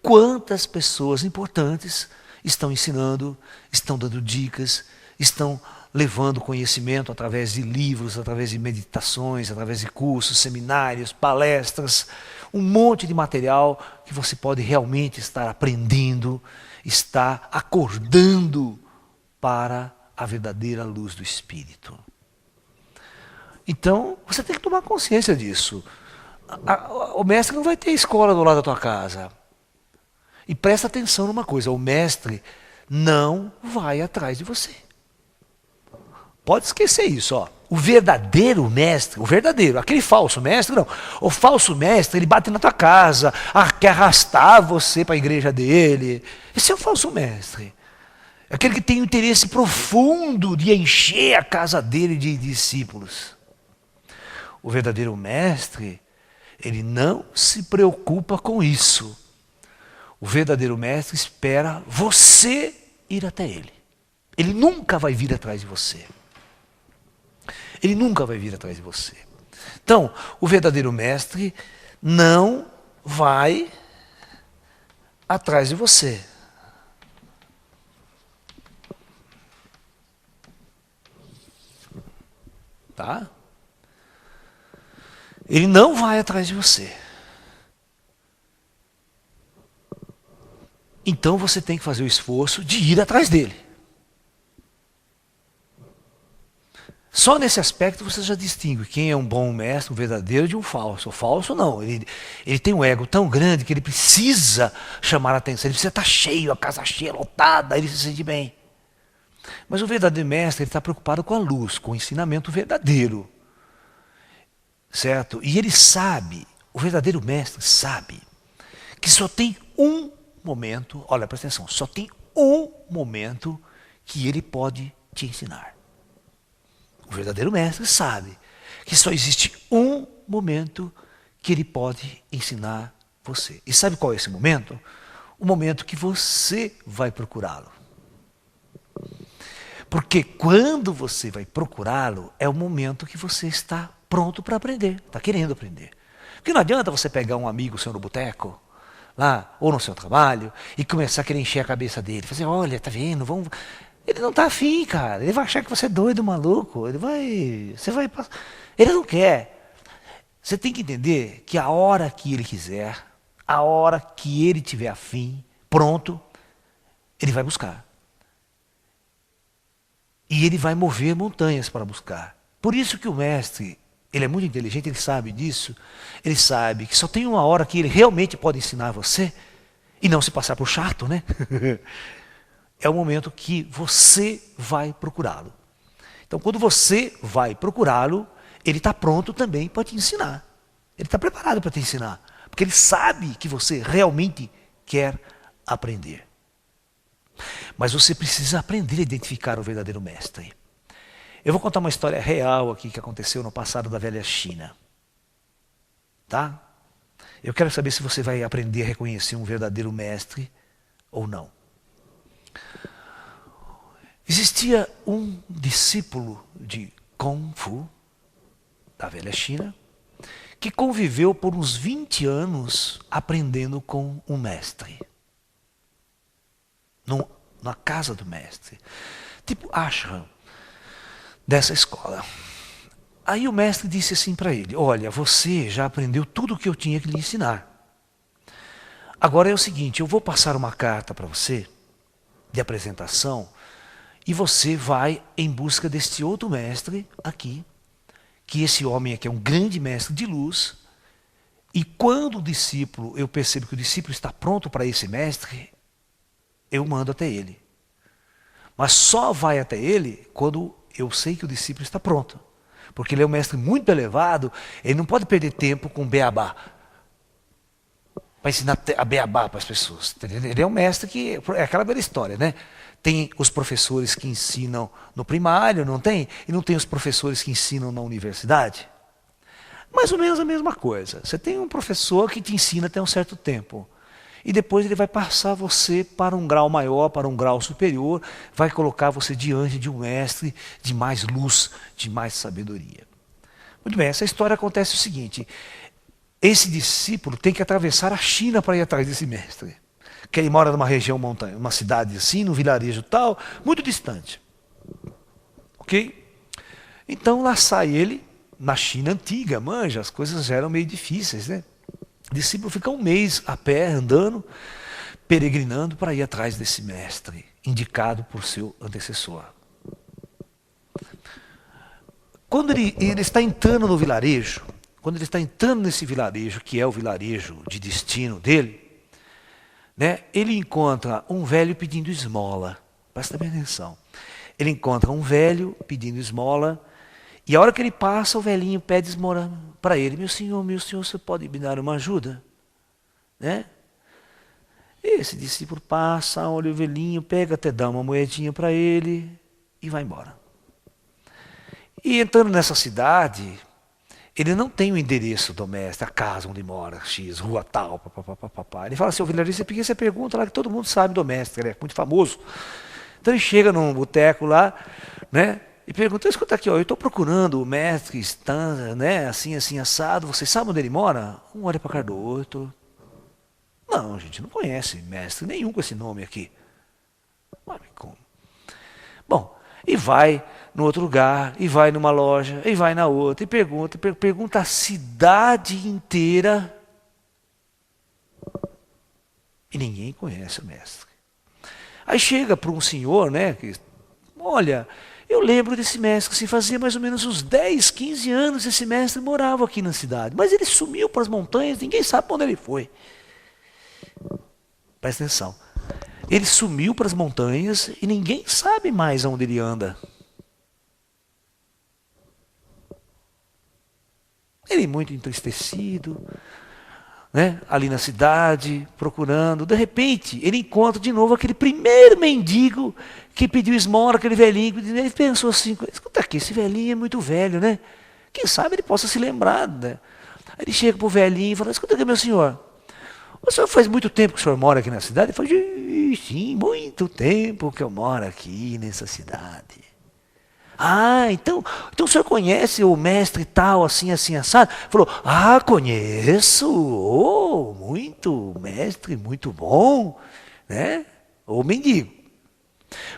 quantas pessoas importantes estão ensinando, estão dando dicas, estão levando conhecimento através de livros, através de meditações, através de cursos, seminários, palestras, um monte de material que você pode realmente estar aprendendo, estar acordando para a verdadeira luz do Espírito. Então, você tem que tomar consciência disso. O mestre não vai ter escola do lado da tua casa. E presta atenção numa coisa, o mestre não vai atrás de você. Pode esquecer isso, ó. O verdadeiro mestre, aquele falso mestre, não. O falso mestre, ele bate na tua casa, quer arrastar você para a igreja dele. Esse é o falso mestre. Aquele que tem um interesse profundo de encher a casa dele de discípulos. O verdadeiro mestre, ele não se preocupa com isso. O verdadeiro mestre espera você ir até ele. Ele nunca vai vir atrás de você. Ele nunca vai vir atrás de você. Então, o verdadeiro mestre não vai atrás de você. Tá? Ele não vai atrás de você. Então você tem que fazer o esforço de ir atrás dele. Só nesse aspecto você já distingue quem é um bom mestre, um verdadeiro, de um falso. O falso não, ele tem um ego tão grande que ele precisa chamar a atenção, ele precisa estar cheio, a casa cheia, lotada, ele se sente bem. Mas o verdadeiro mestre está preocupado com a luz, com o ensinamento verdadeiro. Certo? E ele sabe, o verdadeiro mestre sabe, que só tem um momento, olha, presta atenção, só tem um momento que ele pode te ensinar. O verdadeiro mestre sabe que só existe um momento que ele pode ensinar você. E sabe qual é esse momento? O momento que você vai procurá-lo. Porque quando você vai procurá-lo, é o momento que você está pronto para aprender, está querendo aprender. Porque não adianta você pegar um amigo seu no boteco, lá, ou no seu trabalho, e começar a querer encher a cabeça dele. Fazer, olha, tá vendo, vamos... Ele não está afim, cara. Ele vai achar que você é doido, maluco. Ele não quer. Você tem que entender que a hora que ele quiser, a hora que ele tiver afim, pronto, ele vai buscar. E ele vai mover montanhas para buscar. Por isso que o mestre, ele é muito inteligente, ele sabe disso. Ele sabe que só tem uma hora que ele realmente pode ensinar você e não se passar por chato, né? É o momento que você vai procurá-lo. Então, quando você vai procurá-lo, ele está pronto também para te ensinar. Ele está preparado para te ensinar. Porque ele sabe que você realmente quer aprender. Mas você precisa aprender a identificar o verdadeiro mestre. Eu vou contar uma história real aqui que aconteceu no passado da velha China. Tá? Eu quero saber se você vai aprender a reconhecer um verdadeiro mestre ou não. Existia um discípulo de Kung Fu, da velha China, que conviveu por uns 20 anos aprendendo com um mestre. Na casa do mestre. Tipo ashram dessa escola. Aí o mestre disse assim para ele, olha, você já aprendeu tudo o que eu tinha que lhe ensinar. Agora é o seguinte, eu vou passar uma carta para você, de apresentação, e você vai em busca deste outro mestre aqui, que esse homem aqui é um grande mestre de luz, e quando eu percebo que o discípulo está pronto para esse mestre, eu mando até ele. Mas só vai até ele quando eu sei que o discípulo está pronto. Porque ele é um mestre muito elevado, ele não pode perder tempo com beabá. Para ensinar a beabá para as pessoas. Ele é um mestre que, é aquela velha história, né? Tem os professores que ensinam no primário, não tem? E não tem os professores que ensinam na universidade? Mais ou menos a mesma coisa. Você tem um professor que te ensina até um certo tempo. E depois ele vai passar você para um grau maior, para um grau superior, vai colocar você diante de um mestre de mais luz, de mais sabedoria. Muito bem, essa história acontece o seguinte, esse discípulo tem que atravessar a China para ir atrás desse mestre. Que ele mora numa região montanha, uma cidade assim, num vilarejo tal, muito distante. Ok? Então lá sai ele, na China antiga, manja, as coisas já eram meio difíceis, né? O discípulo fica um mês a pé, andando, peregrinando para ir atrás desse mestre, indicado por seu antecessor. Quando ele está entrando no vilarejo, quando ele está entrando nesse vilarejo, que é o vilarejo de destino dele, né, ele encontra um velho pedindo esmola. Presta bem atenção. Ele encontra um velho pedindo esmola, e a hora que ele passa, o velhinho pede esmola para ele. Meu senhor, você pode me dar uma ajuda? Né? Esse discípulo passa, olha o velhinho, pega até dá uma moedinha para ele e vai embora. E entrando nessa cidade, ele não tem o endereço do mestre, a casa onde mora, X, rua tal, papapá. Ele fala assim, ô vilarista, por que você pergunta lá que todo mundo sabe do mestre, ele é muito famoso. Então ele chega num boteco lá, né? E pergunta, escuta aqui, ó, eu estou procurando o mestre, está, né, assim, assado, vocês sabem onde ele mora? Um olha para a cara do outro. Não, a gente não conhece mestre nenhum com esse nome aqui. Mas como? Bom, e vai no outro lugar, e vai numa loja, e vai na outra, e pergunta a cidade inteira. E ninguém conhece o mestre. Aí chega para um senhor, né, que, olha, Eu lembro desse mestre, que se fazia mais ou menos uns 10, 15 anos esse mestre morava aqui na cidade. Mas ele sumiu para as montanhas, ninguém sabe para onde ele foi. Presta atenção. Ele sumiu para as montanhas e ninguém sabe mais onde ele anda. Ele muito entristecido, né, ali na cidade, procurando. De repente, ele encontra de novo aquele primeiro mendigo que pediu esmola, aquele velhinho. Ele pensou assim, escuta aqui, esse velhinho é muito velho, né? Quem sabe ele possa se lembrar, né? Aí ele chega para o velhinho e fala, escuta aqui, meu senhor, o senhor faz muito tempo que o senhor mora aqui na cidade? Ele fala, sim, muito tempo que eu moro aqui nessa cidade. Ah, então o senhor conhece o mestre tal, assim, assim, assado? Falou, conheço, muito mestre, muito bom, né? O mendigo.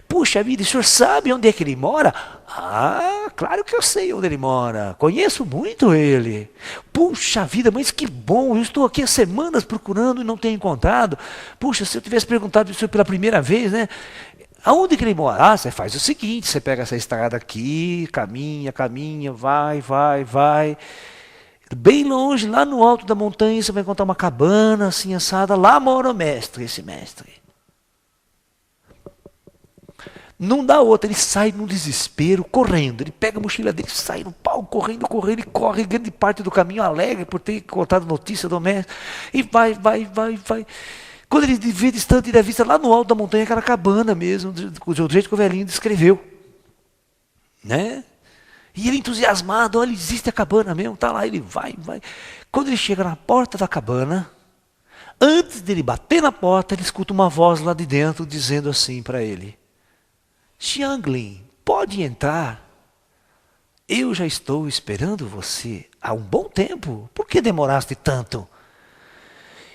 Puxa vida, o senhor sabe onde é que ele mora? Ah, claro que eu sei onde ele mora, conheço muito ele. Puxa vida, mas que bom, eu estou aqui há semanas procurando e não tenho encontrado. Puxa, se eu tivesse perguntado isso pela primeira vez, né? Aonde que ele mora? Ah, você faz o seguinte, você pega essa estrada aqui, caminha, caminha, vai, vai, vai. Bem longe, lá no alto da montanha, você vai encontrar uma cabana assim assada, lá mora o mestre, esse mestre. Não dá outra, ele sai num desespero, correndo. Ele pega a mochila dele, sai no pau, correndo, correndo, e corre grande parte do caminho alegre por ter contado notícia do mestre. E vai, vai, vai, vai. Quando ele vê distante da vista, lá no alto da montanha, aquela cabana mesmo, do jeito que o velhinho descreveu. Né? E ele entusiasmado, olha, existe a cabana mesmo, tá lá, ele vai, vai. Quando ele chega na porta da cabana, antes dele bater na porta, ele escuta uma voz lá de dentro dizendo assim para ele, Xianglin, pode entrar. Eu já estou esperando você há um bom tempo. Por que demoraste tanto?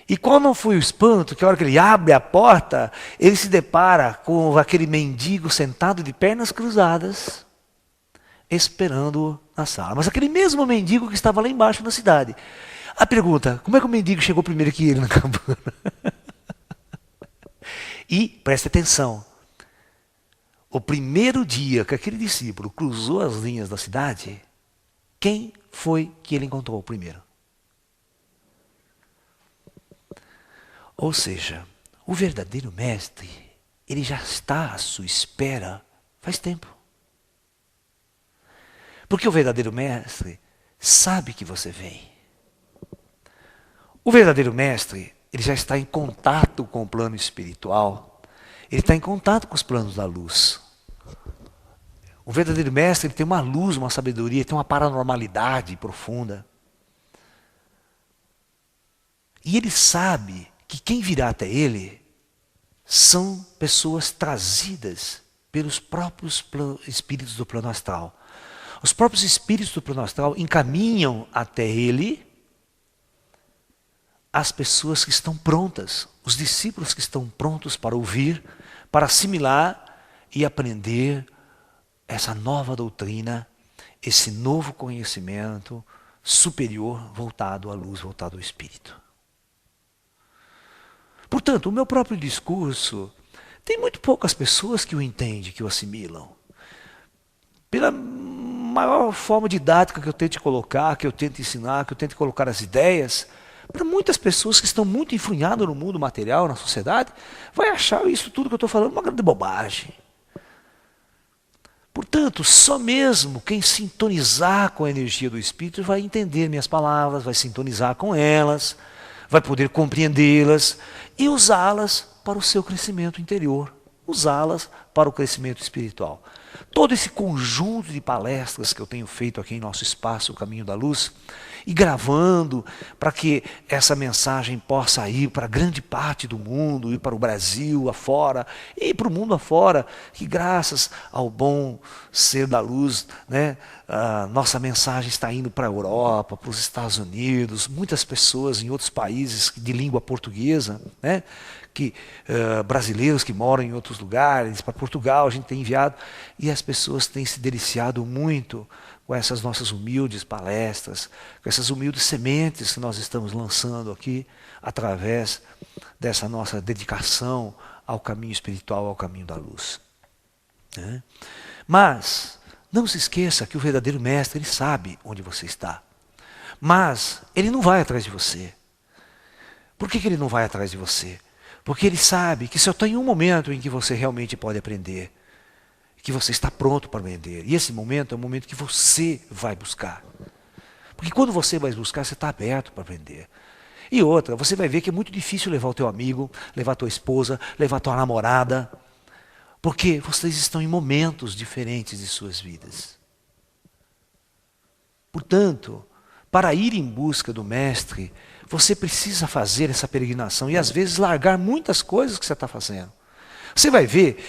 E qual não foi o espanto que a hora que ele abre a porta, ele se depara com aquele mendigo sentado de pernas cruzadas, esperando-o na sala. Mas aquele mesmo mendigo que estava lá embaixo na cidade. A pergunta, como é que o mendigo chegou primeiro que ele na cabana? E, preste atenção, o primeiro dia que aquele discípulo cruzou as linhas da cidade, quem foi que ele encontrou primeiro? Ou seja, o verdadeiro mestre, ele já está à sua espera faz tempo. Porque o verdadeiro mestre sabe que você vem. O verdadeiro mestre, ele já está em contato com o plano espiritual. Ele está em contato com os planos da luz. O verdadeiro mestre, ele tem uma luz, uma sabedoria, ele tem uma paranormalidade profunda. E ele sabe que quem virá até ele são pessoas trazidas pelos próprios espíritos do plano astral. Os próprios espíritos do plano astral encaminham até ele as pessoas que estão prontas, os discípulos que estão prontos para ouvir, para assimilar e aprender essa nova doutrina, esse novo conhecimento superior voltado à luz, voltado ao espírito. Portanto, o meu próprio discurso, tem muito poucas pessoas que o entendem, que o assimilam. Pela maior forma didática que eu tento colocar, que eu tento ensinar, que eu tento colocar as ideias, para muitas pessoas que estão muito enfrunhadas no mundo material, na sociedade, vai achar isso tudo que eu estou falando uma grande bobagem. Portanto, só mesmo quem sintonizar com a energia do Espírito vai entender minhas palavras, vai sintonizar com elas, vai poder compreendê-las e usá-las para o seu crescimento interior, usá-las para o crescimento espiritual. Todo esse conjunto de palestras que eu tenho feito aqui em nosso espaço, o Caminho da Luz, e gravando para que essa mensagem possa ir para grande parte do mundo, ir para o Brasil afora, e para o mundo afora, que graças ao bom ser da luz, né, a nossa mensagem está indo para a Europa, para os Estados Unidos, muitas pessoas em outros países de língua portuguesa, né, brasileiros que moram em outros lugares, para Portugal a gente tem enviado, e as pessoas têm se deliciado muito com essas nossas humildes palestras, com essas humildes sementes que nós estamos lançando aqui, através dessa nossa dedicação ao caminho espiritual, ao caminho da luz. Né? Mas não se esqueça que o verdadeiro mestre, ele sabe onde você está. Mas ele não vai atrás de você. Por que ele não vai atrás de você? Porque ele sabe que só tem um momento em que você realmente pode aprender. Que você está pronto para aprender. E esse momento é o momento que você vai buscar. Porque quando você vai buscar, você está aberto para aprender. E outra, você vai ver que é muito difícil levar o teu amigo, levar a tua esposa, levar a tua namorada. Porque vocês estão em momentos diferentes de suas vidas. Portanto, para ir em busca do mestre, você precisa fazer essa peregrinação e às vezes largar muitas coisas que você está fazendo. Você vai ver,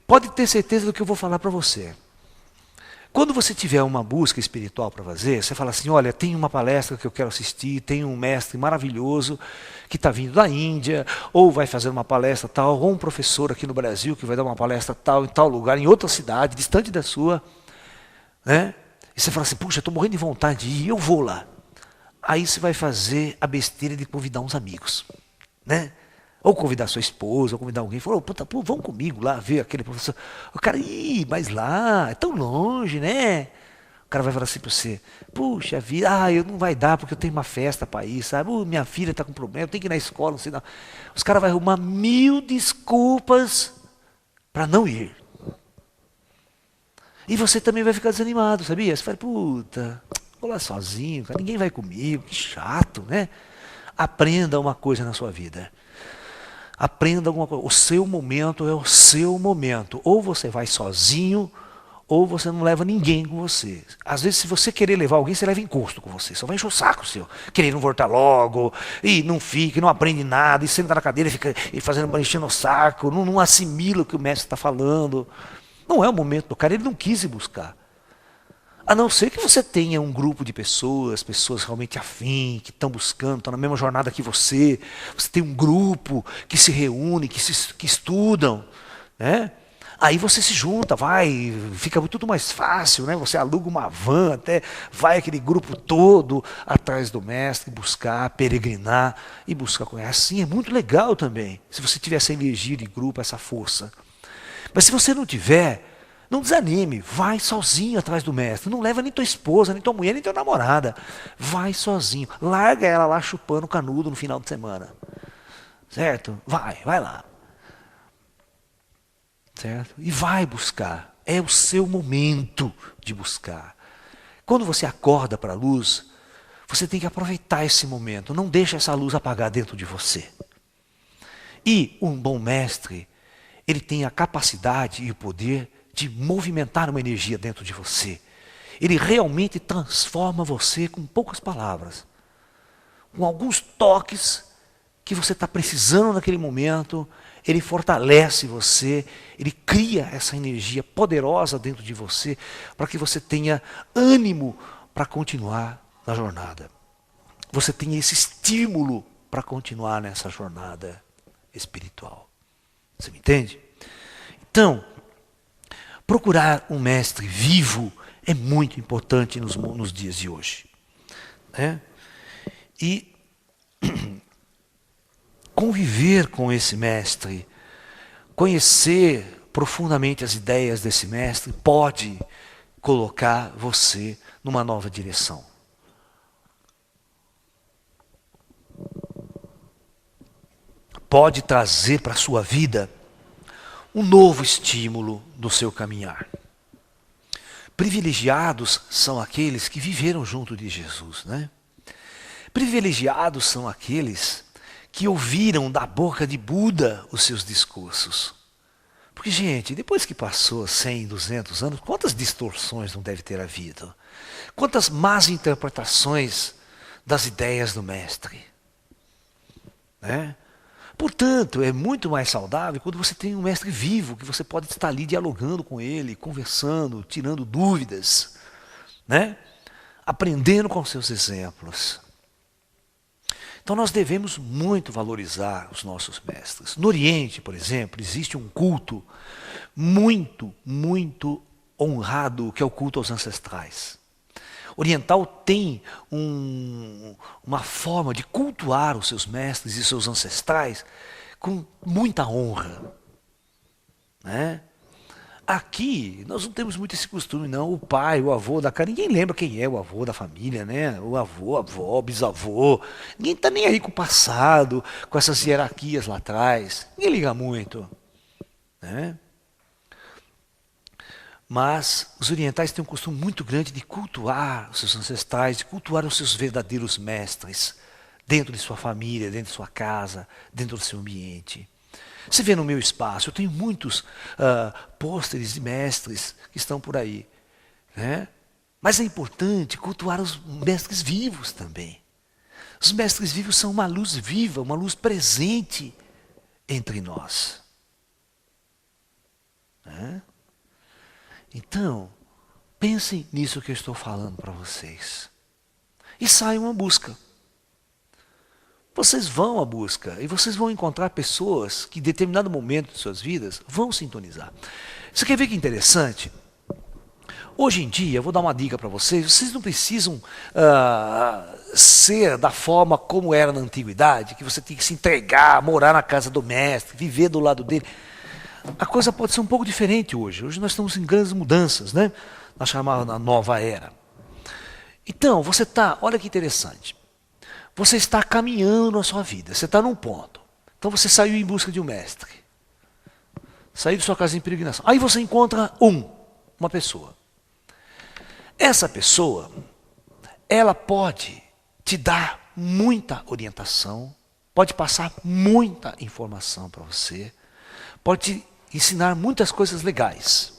pode ter certeza do que eu vou falar para você. Quando você tiver uma busca espiritual para fazer, você fala assim, olha, tem uma palestra que eu quero assistir, tem um mestre maravilhoso que está vindo da Índia, ou vai fazer uma palestra tal, ou um professor aqui no Brasil que vai dar uma palestra tal, em tal lugar, em outra cidade, distante da sua. Né? E você fala assim, puxa, estou morrendo de vontade de ir, eu vou lá. Aí você vai fazer a besteira de convidar uns amigos. Né? Ou convidar sua esposa, ou convidar alguém. Falou, puta, pô, vamos comigo lá ver aquele professor. O cara, mas lá, é tão longe, né? O cara vai falar assim para você, puxa vida, eu não vai dar porque eu tenho uma festa para ir, sabe? Minha filha está com problema, eu tenho que ir na escola, não sei não. Os caras vão arrumar 1000 desculpas para não ir. E você também vai ficar desanimado, sabia? Você fala, puta, vou lá sozinho, cara, ninguém vai comigo, que chato, né? Aprenda uma coisa na sua vida. Aprenda alguma coisa. O seu momento é o seu momento. Ou você vai sozinho, ou você não leva ninguém com você. Às vezes, se você querer levar alguém, você leva encosto com você. Só vai encher o saco seu. Querendo voltar logo, e não fica, e não aprende nada, e senta na cadeira e fica fazendo, enchendo o saco, não assimila o que o mestre está falando. Não é o momento do cara, ele não quis ir buscar. A não ser que você tenha um grupo de pessoas realmente afim, que estão buscando, estão na mesma jornada que você. Você tem um grupo que se reúne, que estudam. Né? Aí você se junta, vai, fica tudo mais fácil. Né? Você aluga uma van, até vai aquele grupo todo atrás do mestre, buscar, peregrinar e buscar conhecer. Assim é muito legal também, se você tiver essa energia de grupo, essa força. Mas se você não tiver, não desanime, vai sozinho atrás do mestre. Não leva nem tua esposa, nem tua mulher, nem tua namorada. Vai sozinho. Larga ela lá chupando canudo no final de semana. Certo? Vai lá. Certo? E vai buscar. É o seu momento de buscar. Quando você acorda para a luz, você tem que aproveitar esse momento. Não deixa essa luz apagar dentro de você. E um bom mestre, ele tem a capacidade e o poder de movimentar uma energia dentro de você. Ele realmente transforma você com poucas palavras. Com alguns toques que você está precisando naquele momento, ele fortalece você, ele cria essa energia poderosa dentro de você, para que você tenha ânimo para continuar na jornada. Você tenha esse estímulo para continuar nessa jornada espiritual. Você me entende? Então, procurar um mestre vivo é muito importante nos dias de hoje. Né? E conviver com esse mestre, conhecer profundamente as ideias desse mestre, pode colocar você numa nova direção. Pode trazer para a sua vida um novo estímulo no seu caminhar. Privilegiados são aqueles que viveram junto de Jesus, né? Privilegiados são aqueles que ouviram da boca de Buda os seus discursos. Porque, gente, depois que passou 100, 200 anos, quantas distorções não deve ter havido? Quantas más interpretações das ideias do mestre? Né? Portanto, é muito mais saudável quando você tem um mestre vivo, que você pode estar ali dialogando com ele, conversando, tirando dúvidas, né? Aprendendo com seus exemplos. Então nós devemos muito valorizar os nossos mestres. No Oriente, por exemplo, existe um culto muito, muito honrado, que é o culto aos ancestrais. Oriental tem uma forma de cultuar os seus mestres e seus ancestrais com muita honra. Né? Aqui, nós não temos muito esse costume, não. O pai, o avô da casa, ninguém lembra quem é o avô da família, né? O avô, a avó, bisavô. Ninguém está nem aí com o passado, com essas hierarquias lá atrás. Ninguém liga muito, né? Mas os orientais têm um costume muito grande de cultuar os seus ancestrais, de cultuar os seus verdadeiros mestres, dentro de sua família, dentro de sua casa, dentro do seu ambiente. Você vê no meu espaço, eu tenho muitos pôsteres de mestres que estão por aí, né? Mas é importante cultuar os mestres vivos também. Os mestres vivos são uma luz viva, uma luz presente entre nós, né? Então, pensem nisso que eu estou falando para vocês. E saiam à busca. Vocês vão à busca e vocês vão encontrar pessoas que em determinado momento de suas vidas vão sintonizar. Você quer ver que interessante? Hoje em dia, eu vou dar uma dica para vocês, vocês não precisam ser da forma como era na antiguidade, que você tem que se entregar, morar na casa do mestre, viver do lado dele. A coisa pode ser um pouco diferente hoje. Hoje nós estamos em grandes mudanças, né? Na chamada nova era. Então, você está, olha que interessante. Você está caminhando na sua vida, você está num ponto. Então você saiu em busca de um mestre. Saiu de sua casa em peregrinação. Aí você encontra uma pessoa. Essa pessoa, ela pode te dar muita orientação, pode passar muita informação para você, pode te ensinar muitas coisas legais.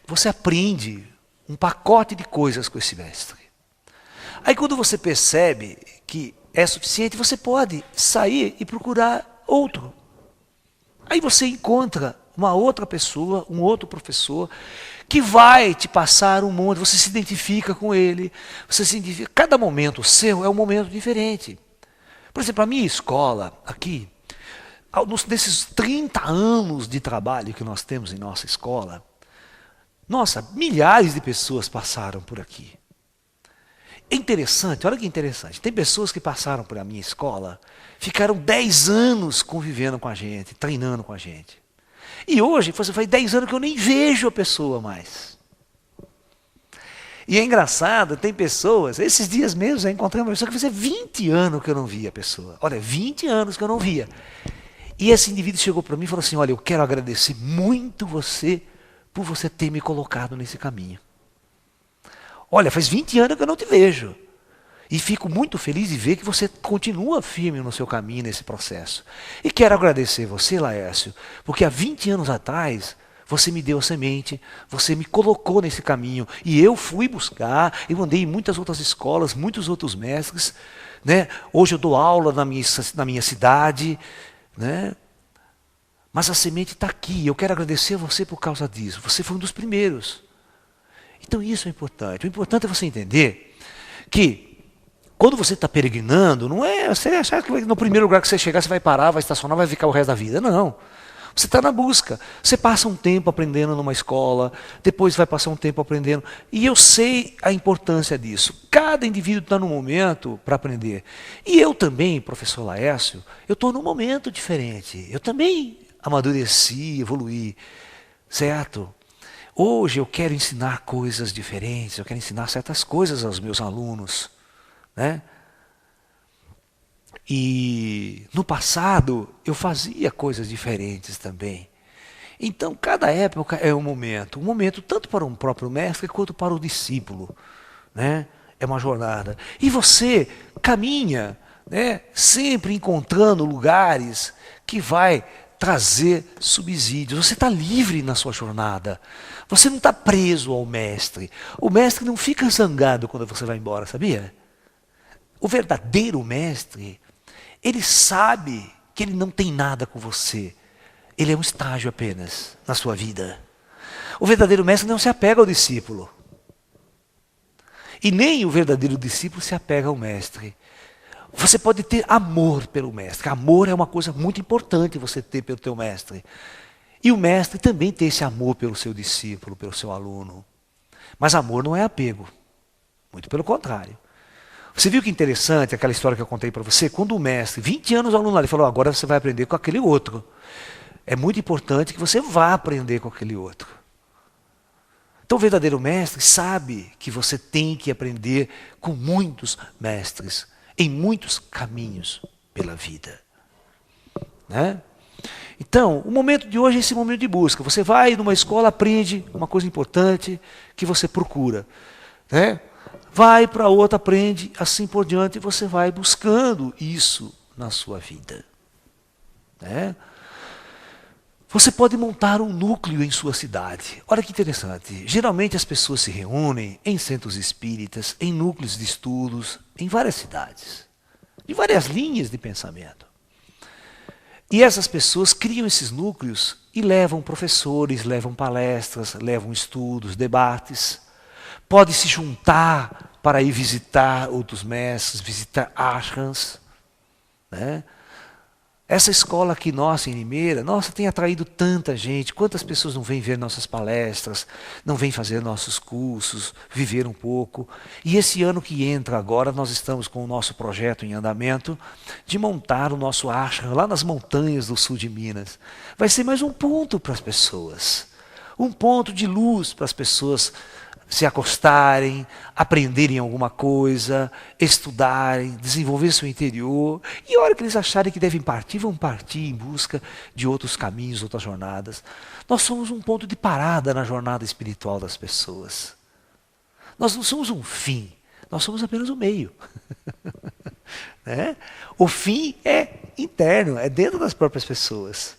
Você aprende um pacote de coisas com esse mestre. Aí quando você percebe que é suficiente, você pode sair e procurar outro. Aí você encontra uma outra pessoa, um outro professor, que vai te passar um monte, você se identifica com ele, você se identifica. Cada momento seu é um momento diferente. Por exemplo, a minha escola aqui, nesses 30 anos de trabalho que nós temos em nossa escola, nossa, milhares de pessoas passaram por aqui. É interessante, olha que interessante. Tem pessoas que passaram por a minha escola, ficaram 10 anos convivendo com a gente, treinando com a gente. E hoje, faz 10 anos que eu nem vejo a pessoa mais. E é engraçado, tem pessoas, esses dias mesmo eu encontrei uma pessoa que fazia 20 anos que eu não via a pessoa. Olha, 20 anos que eu não via. E esse indivíduo chegou para mim e falou assim, olha, eu quero agradecer muito você por você ter me colocado nesse caminho. Olha, faz 20 anos que eu não te vejo. E fico muito feliz de ver que você continua firme no seu caminho, nesse processo. E quero agradecer você, Laércio, porque há 20 anos atrás, você me deu a semente, você me colocou nesse caminho. E eu fui buscar, eu andei em muitas outras escolas, muitos outros mestres, né? Hoje eu dou aula na minha cidade, né? Mas a semente está aqui, eu quero agradecer a você por causa disso. Você foi um dos primeiros. Então isso é importante. O importante é você entender que quando você está peregrinando, não é você achar que no primeiro lugar que você chegar, você vai parar, vai estacionar, vai ficar o resto da vida. Não. Você está na busca. Você passa um tempo aprendendo numa escola, depois vai passar um tempo aprendendo. E eu sei a importância disso. Cada indivíduo está num momento para aprender. E eu também, professor Laércio, eu estou num momento diferente. Eu também amadureci, evoluí, certo? Hoje eu quero ensinar coisas diferentes, eu quero ensinar certas coisas aos meus alunos, né? E no passado eu fazia coisas diferentes também. Então cada época é um momento tanto para um próprio mestre quanto para o discípulo, né? É uma jornada. E você caminha, né? Sempre encontrando lugares que vai trazer subsídios. Você está livre na sua jornada. Você não está preso ao mestre. O mestre não fica zangado quando você vai embora, sabia? O verdadeiro mestre, ele sabe que ele não tem nada com você. Ele é um estágio apenas na sua vida. O verdadeiro mestre não se apega ao discípulo. E nem o verdadeiro discípulo se apega ao mestre. Você pode ter amor pelo mestre. Amor é uma coisa muito importante você ter pelo teu mestre. E o mestre também tem esse amor pelo seu discípulo, pelo seu aluno. Mas amor não é apego. Muito pelo contrário. Você viu que interessante aquela história que eu contei para você? Quando o mestre, 20 anos o aluno ali, falou, agora você vai aprender com aquele outro. É muito importante que você vá aprender com aquele outro. Então o verdadeiro mestre sabe que você tem que aprender com muitos mestres, em muitos caminhos pela vida. Né? Então, o momento de hoje é esse momento de busca. Você vai numa escola, aprende uma coisa importante que você procura. Né? Vai para outra, aprende, assim por diante, e você vai buscando isso na sua vida. Né? Você pode montar um núcleo em sua cidade. Olha que interessante. Geralmente as pessoas se reúnem em centros espíritas, em núcleos de estudos, em várias cidades, de várias linhas de pensamento. E essas pessoas criam esses núcleos e levam professores, levam palestras, levam estudos, debates. Pode se juntar para ir visitar outros mestres, visitar ashrams. Né? Essa escola aqui nossa em Limeira, nossa, tem atraído tanta gente. Quantas pessoas não vêm ver nossas palestras, não vêm fazer nossos cursos, viver um pouco. E esse ano que entra agora, nós estamos com o nosso projeto em andamento de montar o nosso ashram lá nas montanhas do sul de Minas. Vai ser mais um ponto para as pessoas. Um ponto de luz para as pessoas se acostarem, aprenderem alguma coisa, estudarem, desenvolver seu interior. E a hora que eles acharem que devem partir, vão partir em busca de outros caminhos, outras jornadas. Nós somos um ponto de parada na jornada espiritual das pessoas. Nós não somos um fim, nós somos apenas um meio. Né? O fim é interno, é dentro das próprias pessoas.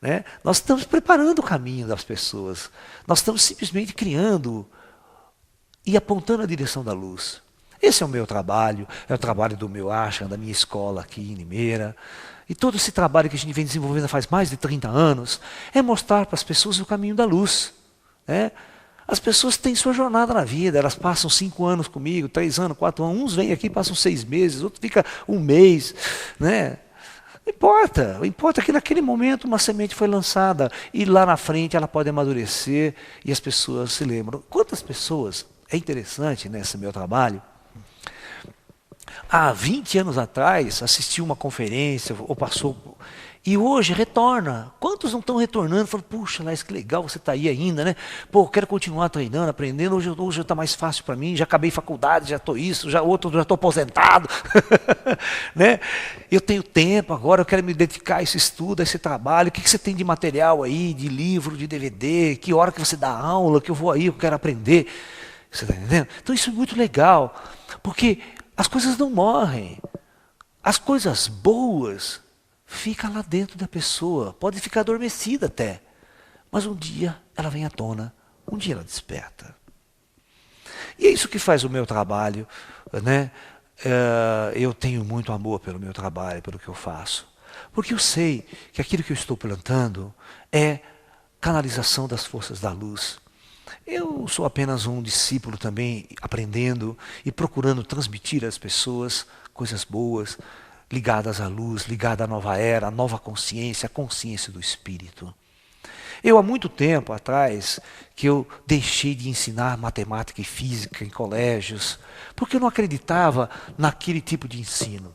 Né? Nós estamos preparando o caminho das pessoas. Nós estamos simplesmente criando e apontando a direção da luz. Esse é o meu trabalho, é o trabalho do meu ashram, da minha escola aqui em Limeira. E todo esse trabalho que a gente vem desenvolvendo faz mais de 30 anos é mostrar para as pessoas o caminho da luz. Né? As pessoas têm sua jornada na vida, elas passam 5 anos comigo, 3 anos, 4 anos, uns vêm aqui e passam 6 meses, outros ficam um mês. Né? Não importa, importa que naquele momento uma semente foi lançada e lá na frente ela pode amadurecer e as pessoas se lembram. Quantas pessoas... É interessante nesse meu trabalho. Há 20 anos atrás, assistiu uma conferência, ou passou, e hoje retorna. Quantos não estão retornando? Falam, puxa, Laís, que legal você está aí ainda, né? Pô, eu quero continuar treinando, aprendendo, hoje está mais fácil para mim, já acabei faculdade, já estou isso, já estou aposentado. Né? Eu tenho tempo agora, eu quero me dedicar a esse estudo, a esse trabalho. O que você tem de material aí, de livro, de DVD? Que hora que você dá aula, que eu vou aí, eu quero aprender. Você está entendendo? Então isso é muito legal, porque as coisas não morrem. As coisas boas ficam lá dentro da pessoa, pode ficar adormecida até, mas um dia ela vem à tona, um dia ela desperta. E é isso que faz o meu trabalho. Né? Eu tenho muito amor pelo meu trabalho, pelo que eu faço, porque eu sei que aquilo que eu estou plantando é canalização das forças da luz. Eu sou apenas um discípulo também, aprendendo e procurando transmitir às pessoas coisas boas, ligadas à luz, ligadas à nova era, à nova consciência, à consciência do Espírito. Eu, há muito tempo atrás, que eu deixei de ensinar matemática e física em colégios, porque eu não acreditava naquele tipo de ensino.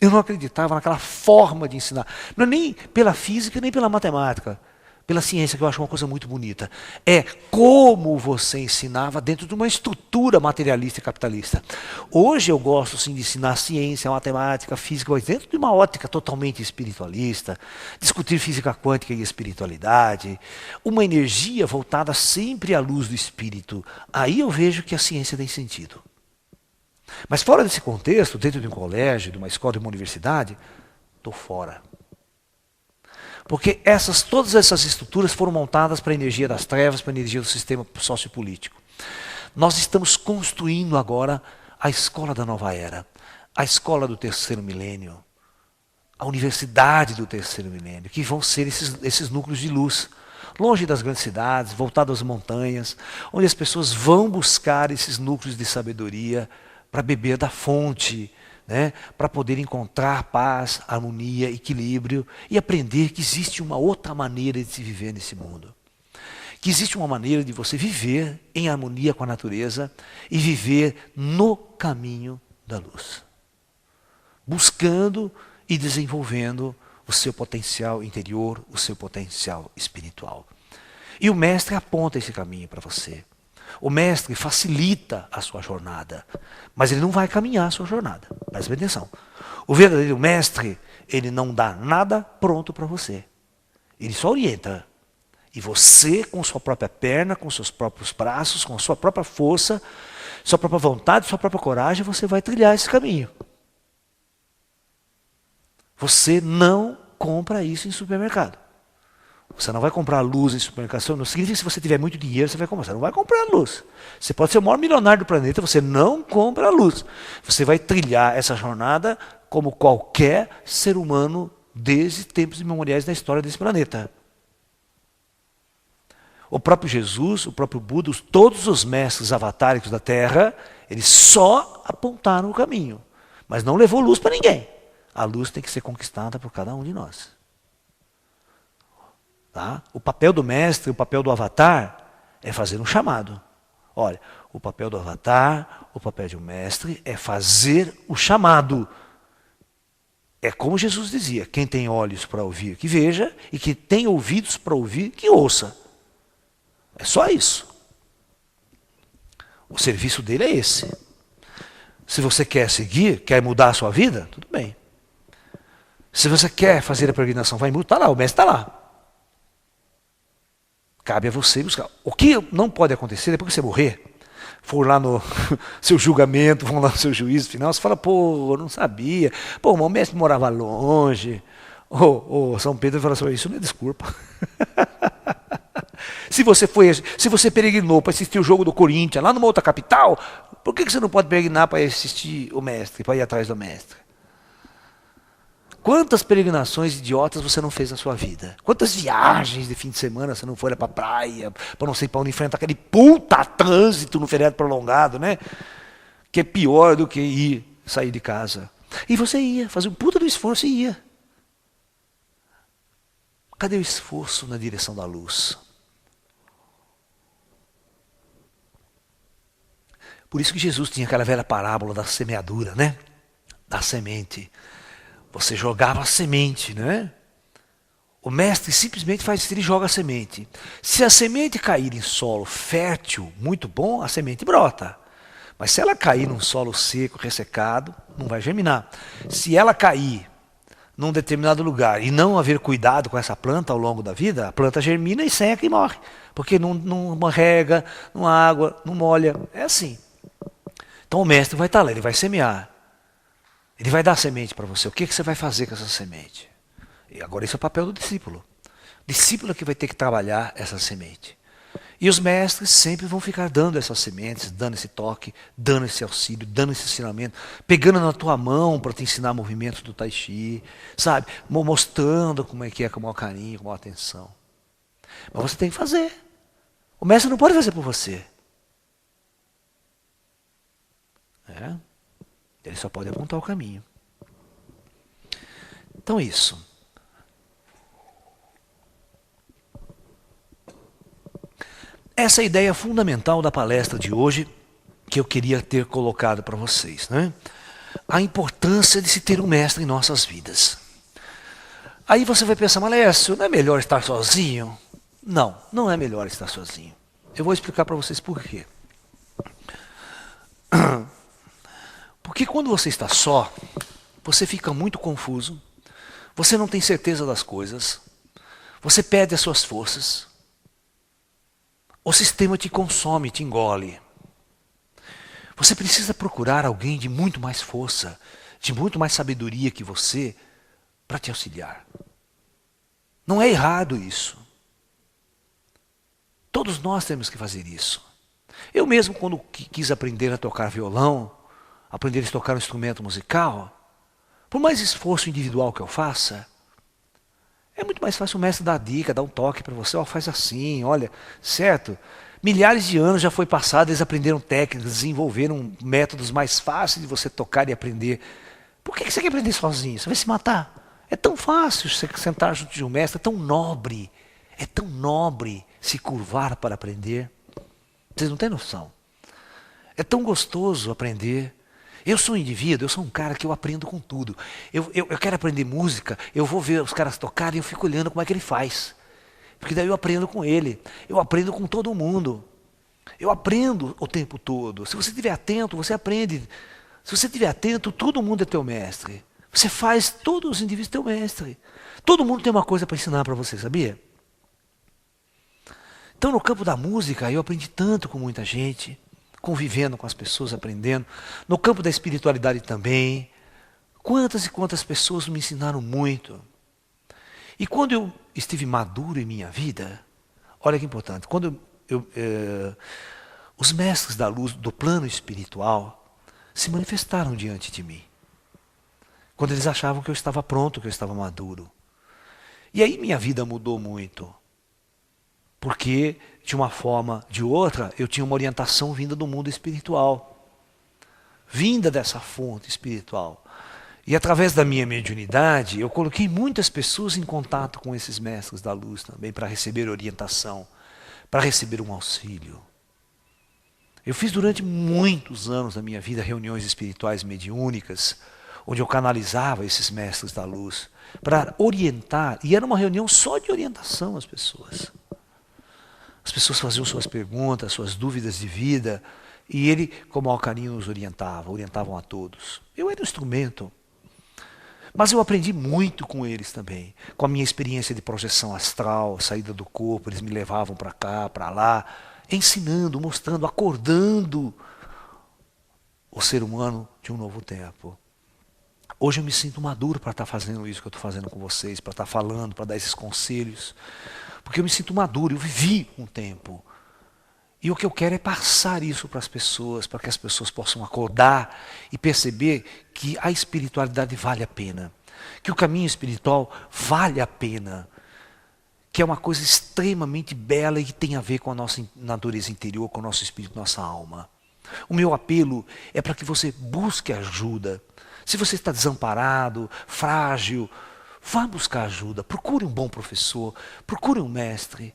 Eu não acreditava naquela forma de ensinar. Não é nem pela física, nem pela matemática. Pela ciência, que eu acho uma coisa muito bonita. É como você ensinava dentro de uma estrutura materialista e capitalista. Hoje eu gosto sim de ensinar ciência, matemática, física, mas dentro de uma ótica totalmente espiritualista, discutir física quântica e espiritualidade, uma energia voltada sempre à luz do espírito. Aí eu vejo que a ciência tem sentido. Mas fora desse contexto, dentro de um colégio, de uma escola, de uma universidade, estou fora. Porque todas essas estruturas foram montadas para a energia das trevas, para a energia do sistema sociopolítico. Nós estamos construindo agora a escola da nova era, a escola do terceiro milênio, a universidade do terceiro milênio, que vão ser esses núcleos de luz, longe das grandes cidades, voltados às montanhas, onde as pessoas vão buscar esses núcleos de sabedoria para beber da fonte, né, para poder encontrar paz, harmonia, equilíbrio e aprender que existe uma outra maneira de se viver nesse mundo. Que existe uma maneira de você viver em harmonia com a natureza e viver no caminho da luz. Buscando e desenvolvendo o seu potencial interior, o seu potencial espiritual. E o mestre aponta esse caminho para você. O mestre facilita a sua jornada, mas ele não vai caminhar a sua jornada. Presta atenção. O verdadeiro mestre, ele não dá nada pronto para você. Ele só orienta. E você, com sua própria perna, com seus próprios braços, com a sua própria força, sua própria vontade, sua própria coragem, você vai trilhar esse caminho. Você não compra isso em supermercado. Você não vai comprar luz em supermercado. Não significa que se você tiver muito dinheiro, você vai comprar. Você não vai comprar luz. Você pode ser o maior milionário do planeta, você não compra luz. Você vai trilhar essa jornada como qualquer ser humano desde tempos imemoriais da história desse planeta. O próprio Jesus, o próprio Buda, todos os mestres avatáricos da Terra, eles só apontaram o caminho, mas não levou luz para ninguém. A luz tem que ser conquistada por cada um de nós. Tá? O papel do mestre, o papel do avatar, é fazer um chamado. Olha, o papel do avatar, o papel de um mestre é fazer o chamado. É como Jesus dizia, quem tem olhos para ouvir, que veja, e quem tem ouvidos para ouvir, que ouça. É só isso. O serviço dele é esse. Se você quer seguir, quer mudar a sua vida, tudo bem. Se você quer fazer a peregrinação, vai mudar, está lá, o mestre está lá. Cabe a você buscar. O que não pode acontecer depois que você morrer, for lá no seu julgamento, vão lá no seu juízo final, você fala, pô, eu não sabia. Pô, o mestre morava longe. Ou São Pedro fala assim, isso não é desculpa. Se você peregrinou para assistir o jogo do Corinthians lá numa outra capital, por que você não pode peregrinar para assistir o mestre, para ir atrás do mestre? Quantas peregrinações idiotas você não fez na sua vida? Quantas viagens de fim de semana você não foi para a praia, para não sei para onde, enfrentar aquele puta trânsito no feriado prolongado, né? Que é pior do que sair de casa. E você ia, fazer um puta do esforço e ia. Cadê o esforço na direção da luz? Por isso que Jesus tinha aquela velha parábola da semeadura, né? Da semente. Você jogava a semente, né? O mestre simplesmente faz isso, ele joga a semente. Se a semente cair em solo fértil, muito bom, a semente brota. Mas se ela cair num solo seco, ressecado, não vai germinar. Se ela cair num determinado lugar e não haver cuidado com essa planta ao longo da vida, a planta germina e seca e morre. Porque não rega, não água, não molha. É assim. Então o mestre vai estar lá, ele vai semear. Ele vai dar semente para você. O que você vai fazer com essa semente? E agora esse é o papel do discípulo. O discípulo é que vai ter que trabalhar essa semente. E os mestres sempre vão ficar dando essas sementes, dando esse toque, dando esse auxílio, dando esse ensinamento, pegando na tua mão para te ensinar movimentos do Tai Chi, sabe? Mostrando como é que é, com o maior carinho, com a maior atenção. Mas você tem que fazer. O mestre não pode fazer por você. Ele só pode apontar o caminho. Então isso. Essa é a ideia fundamental da palestra de hoje que eu queria ter colocado para vocês, né? A importância de se ter um mestre em nossas vidas. Aí você vai pensar, Malécio, não é melhor estar sozinho? Não, não é melhor estar sozinho. Eu vou explicar para vocês por quê. Porque quando você está só, você fica muito confuso, você não tem certeza das coisas, você perde as suas forças, o sistema te consome, te engole. Você precisa procurar alguém de muito mais força, de muito mais sabedoria que você, para te auxiliar. Não é errado isso. Todos nós temos que fazer isso. Eu mesmo, quando quis aprender a tocar violão, aprender a tocar um instrumento musical, por mais esforço individual que eu faça, é muito mais fácil o mestre dar dica, dar um toque para você, ó, faz assim, olha, certo? Milhares de anos já foi passado, eles aprenderam técnicas, desenvolveram métodos mais fáceis de você tocar e aprender. Por que você quer aprender sozinho? Você vai se matar. É tão fácil você sentar junto de um mestre, é tão nobre se curvar para aprender. Vocês não têm noção. É tão gostoso aprender. Eu sou um indivíduo, eu sou um cara que eu aprendo com tudo. Eu quero aprender música, eu vou ver os caras tocarem e eu fico olhando como é que ele faz. Porque daí eu aprendo com ele, eu aprendo com todo mundo. Eu aprendo o tempo todo. Se você estiver atento, você aprende. Se você estiver atento, todo mundo é teu mestre. Você faz todos os indivíduos teu mestre. Todo mundo tem uma coisa para ensinar para você, sabia? Então, no campo da música, eu aprendi tanto com muita gente, convivendo com as pessoas, aprendendo. No campo da espiritualidade também. Quantas e quantas pessoas me ensinaram muito. E quando eu estive maduro em minha vida, olha que importante, quando os mestres da luz do plano espiritual se manifestaram diante de mim. Quando eles achavam que eu estava pronto, que eu estava maduro. E aí minha vida mudou muito. Porque, de uma forma ou de outra, eu tinha uma orientação vinda do mundo espiritual. Vinda dessa fonte espiritual. E através da minha mediunidade, eu coloquei muitas pessoas em contato com esses mestres da luz também, para receber orientação, para receber um auxílio. Eu fiz durante muitos anos da minha vida reuniões espirituais mediúnicas, onde eu canalizava esses mestres da luz, para orientar, e era uma reunião só de orientação às pessoas. As pessoas faziam suas perguntas, suas dúvidas de vida, e ele, com o maior carinho, nos orientavam a todos. Eu era um instrumento. Mas eu aprendi muito com eles também, com a minha experiência de projeção astral, saída do corpo, eles me levavam para cá, para lá, ensinando, mostrando, acordando o ser humano de um novo tempo. Hoje eu me sinto maduro para estar fazendo isso que eu estou fazendo com vocês, para estar falando, para dar esses conselhos, porque eu me sinto maduro, eu vivi um tempo. E o que eu quero é passar isso para as pessoas, para que as pessoas possam acordar e perceber que a espiritualidade vale a pena. Que o caminho espiritual vale a pena. Que é uma coisa extremamente bela e que tem a ver com a nossa natureza interior, com o nosso espírito, nossa alma. O meu apelo é para que você busque ajuda. Se você está desamparado, frágil, vá buscar ajuda. Procure um bom professor, procure um mestre.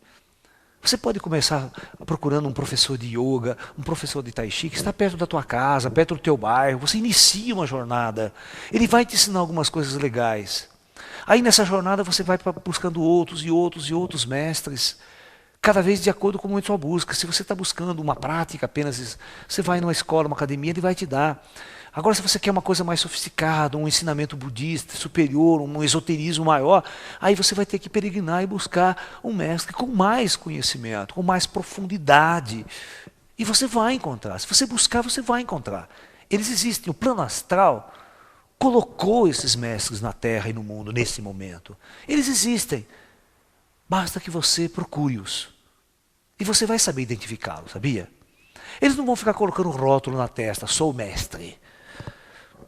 Você pode começar procurando um professor de yoga, um professor de tai chi, que está perto da tua casa, perto do teu bairro. Você inicia uma jornada. Ele vai te ensinar algumas coisas legais. Aí nessa jornada você vai buscando outros e outros e outros mestres, cada vez de acordo com a sua busca. Se você está buscando uma prática apenas, você vai numa escola, uma academia, ele vai te dar. Agora, se você quer uma coisa mais sofisticada, um ensinamento budista superior, um esoterismo maior, aí você vai ter que peregrinar e buscar um mestre com mais conhecimento, com mais profundidade. E você vai encontrar. Se você buscar, você vai encontrar. Eles existem. O plano astral colocou esses mestres na Terra e no mundo nesse momento. Eles existem. Basta que você procure-os. E você vai saber identificá-los, sabia? Eles não vão ficar colocando rótulo na testa, sou mestre.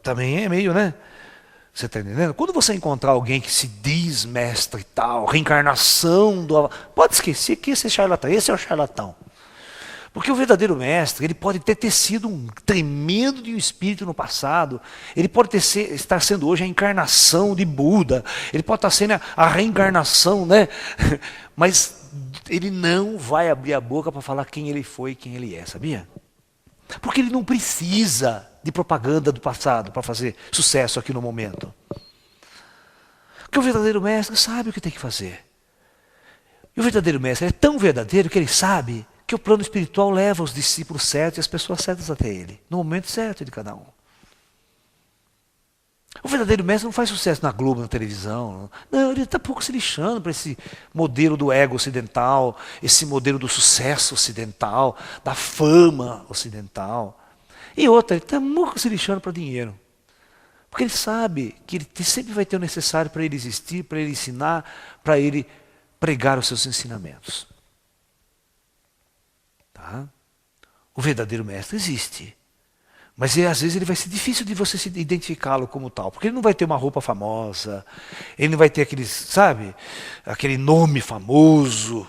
Também é meio, né? Você está entendendo? Quando você encontrar alguém que se diz mestre e tal, reencarnação do... Pode esquecer que esse é charlatão, esse é o charlatão. Porque o verdadeiro mestre, ele pode ter sido um tremendo de um espírito no passado, ele pode estar sendo hoje a encarnação de Buda, ele pode estar sendo a reencarnação, né? Mas ele não vai abrir a boca para falar quem ele foi e quem ele é, sabia? Porque ele não precisa de propaganda do passado para fazer sucesso aqui no momento. Porque o verdadeiro mestre sabe o que tem que fazer. E o verdadeiro mestre é tão verdadeiro que ele sabe que o plano espiritual leva os discípulos certos e as pessoas certas até ele, no momento certo de cada um. O verdadeiro mestre não faz sucesso na Globo, na televisão. Não, ele está pouco se lixando para esse modelo do ego ocidental, esse modelo do sucesso ocidental, da fama ocidental. E outra, ele está pouco se lixando para dinheiro. Porque ele sabe que ele sempre vai ter o necessário para ele existir, para ele ensinar, para ele pregar os seus ensinamentos. Tá? O verdadeiro mestre existe. Mas às vezes ele vai ser difícil de você identificá-lo como tal, porque ele não vai ter uma roupa famosa, ele não vai ter aqueles, sabe, aquele nome famoso.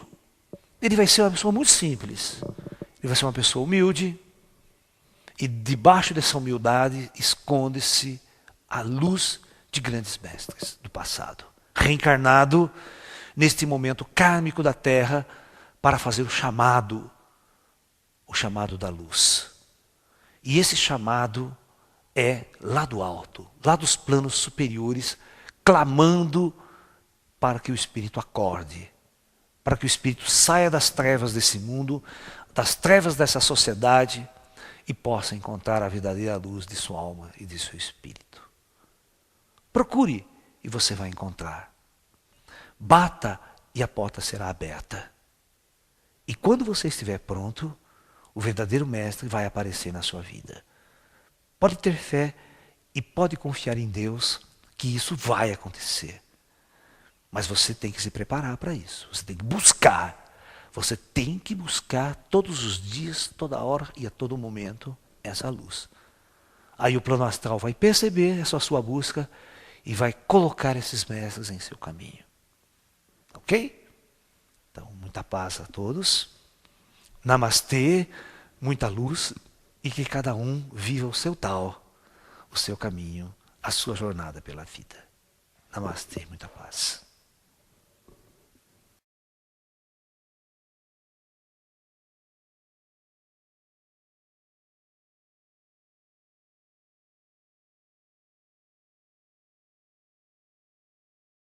Ele vai ser uma pessoa muito simples. Ele vai ser uma pessoa humilde, e debaixo dessa humildade esconde-se a luz de grandes mestres do passado, reencarnado neste momento kármico da Terra para fazer o chamado da luz. E esse chamado é lá do alto, lá dos planos superiores, clamando para que o espírito acorde, para que o espírito saia das trevas desse mundo, das trevas dessa sociedade e possa encontrar a verdadeira luz de sua alma e de seu espírito. Procure e você vai encontrar. Bata e a porta será aberta. E quando você estiver pronto, o verdadeiro mestre vai aparecer na sua vida. Pode ter fé e pode confiar em Deus que isso vai acontecer. Mas você tem que se preparar para isso. Você tem que buscar. Você tem que buscar todos os dias, toda hora e a todo momento essa luz. Aí o plano astral vai perceber essa sua busca e vai colocar esses mestres em seu caminho. Ok? Então, muita paz a todos. Namastê, muita luz e que cada um viva o seu tal, o seu caminho, a sua jornada pela vida. Namastê, muita paz.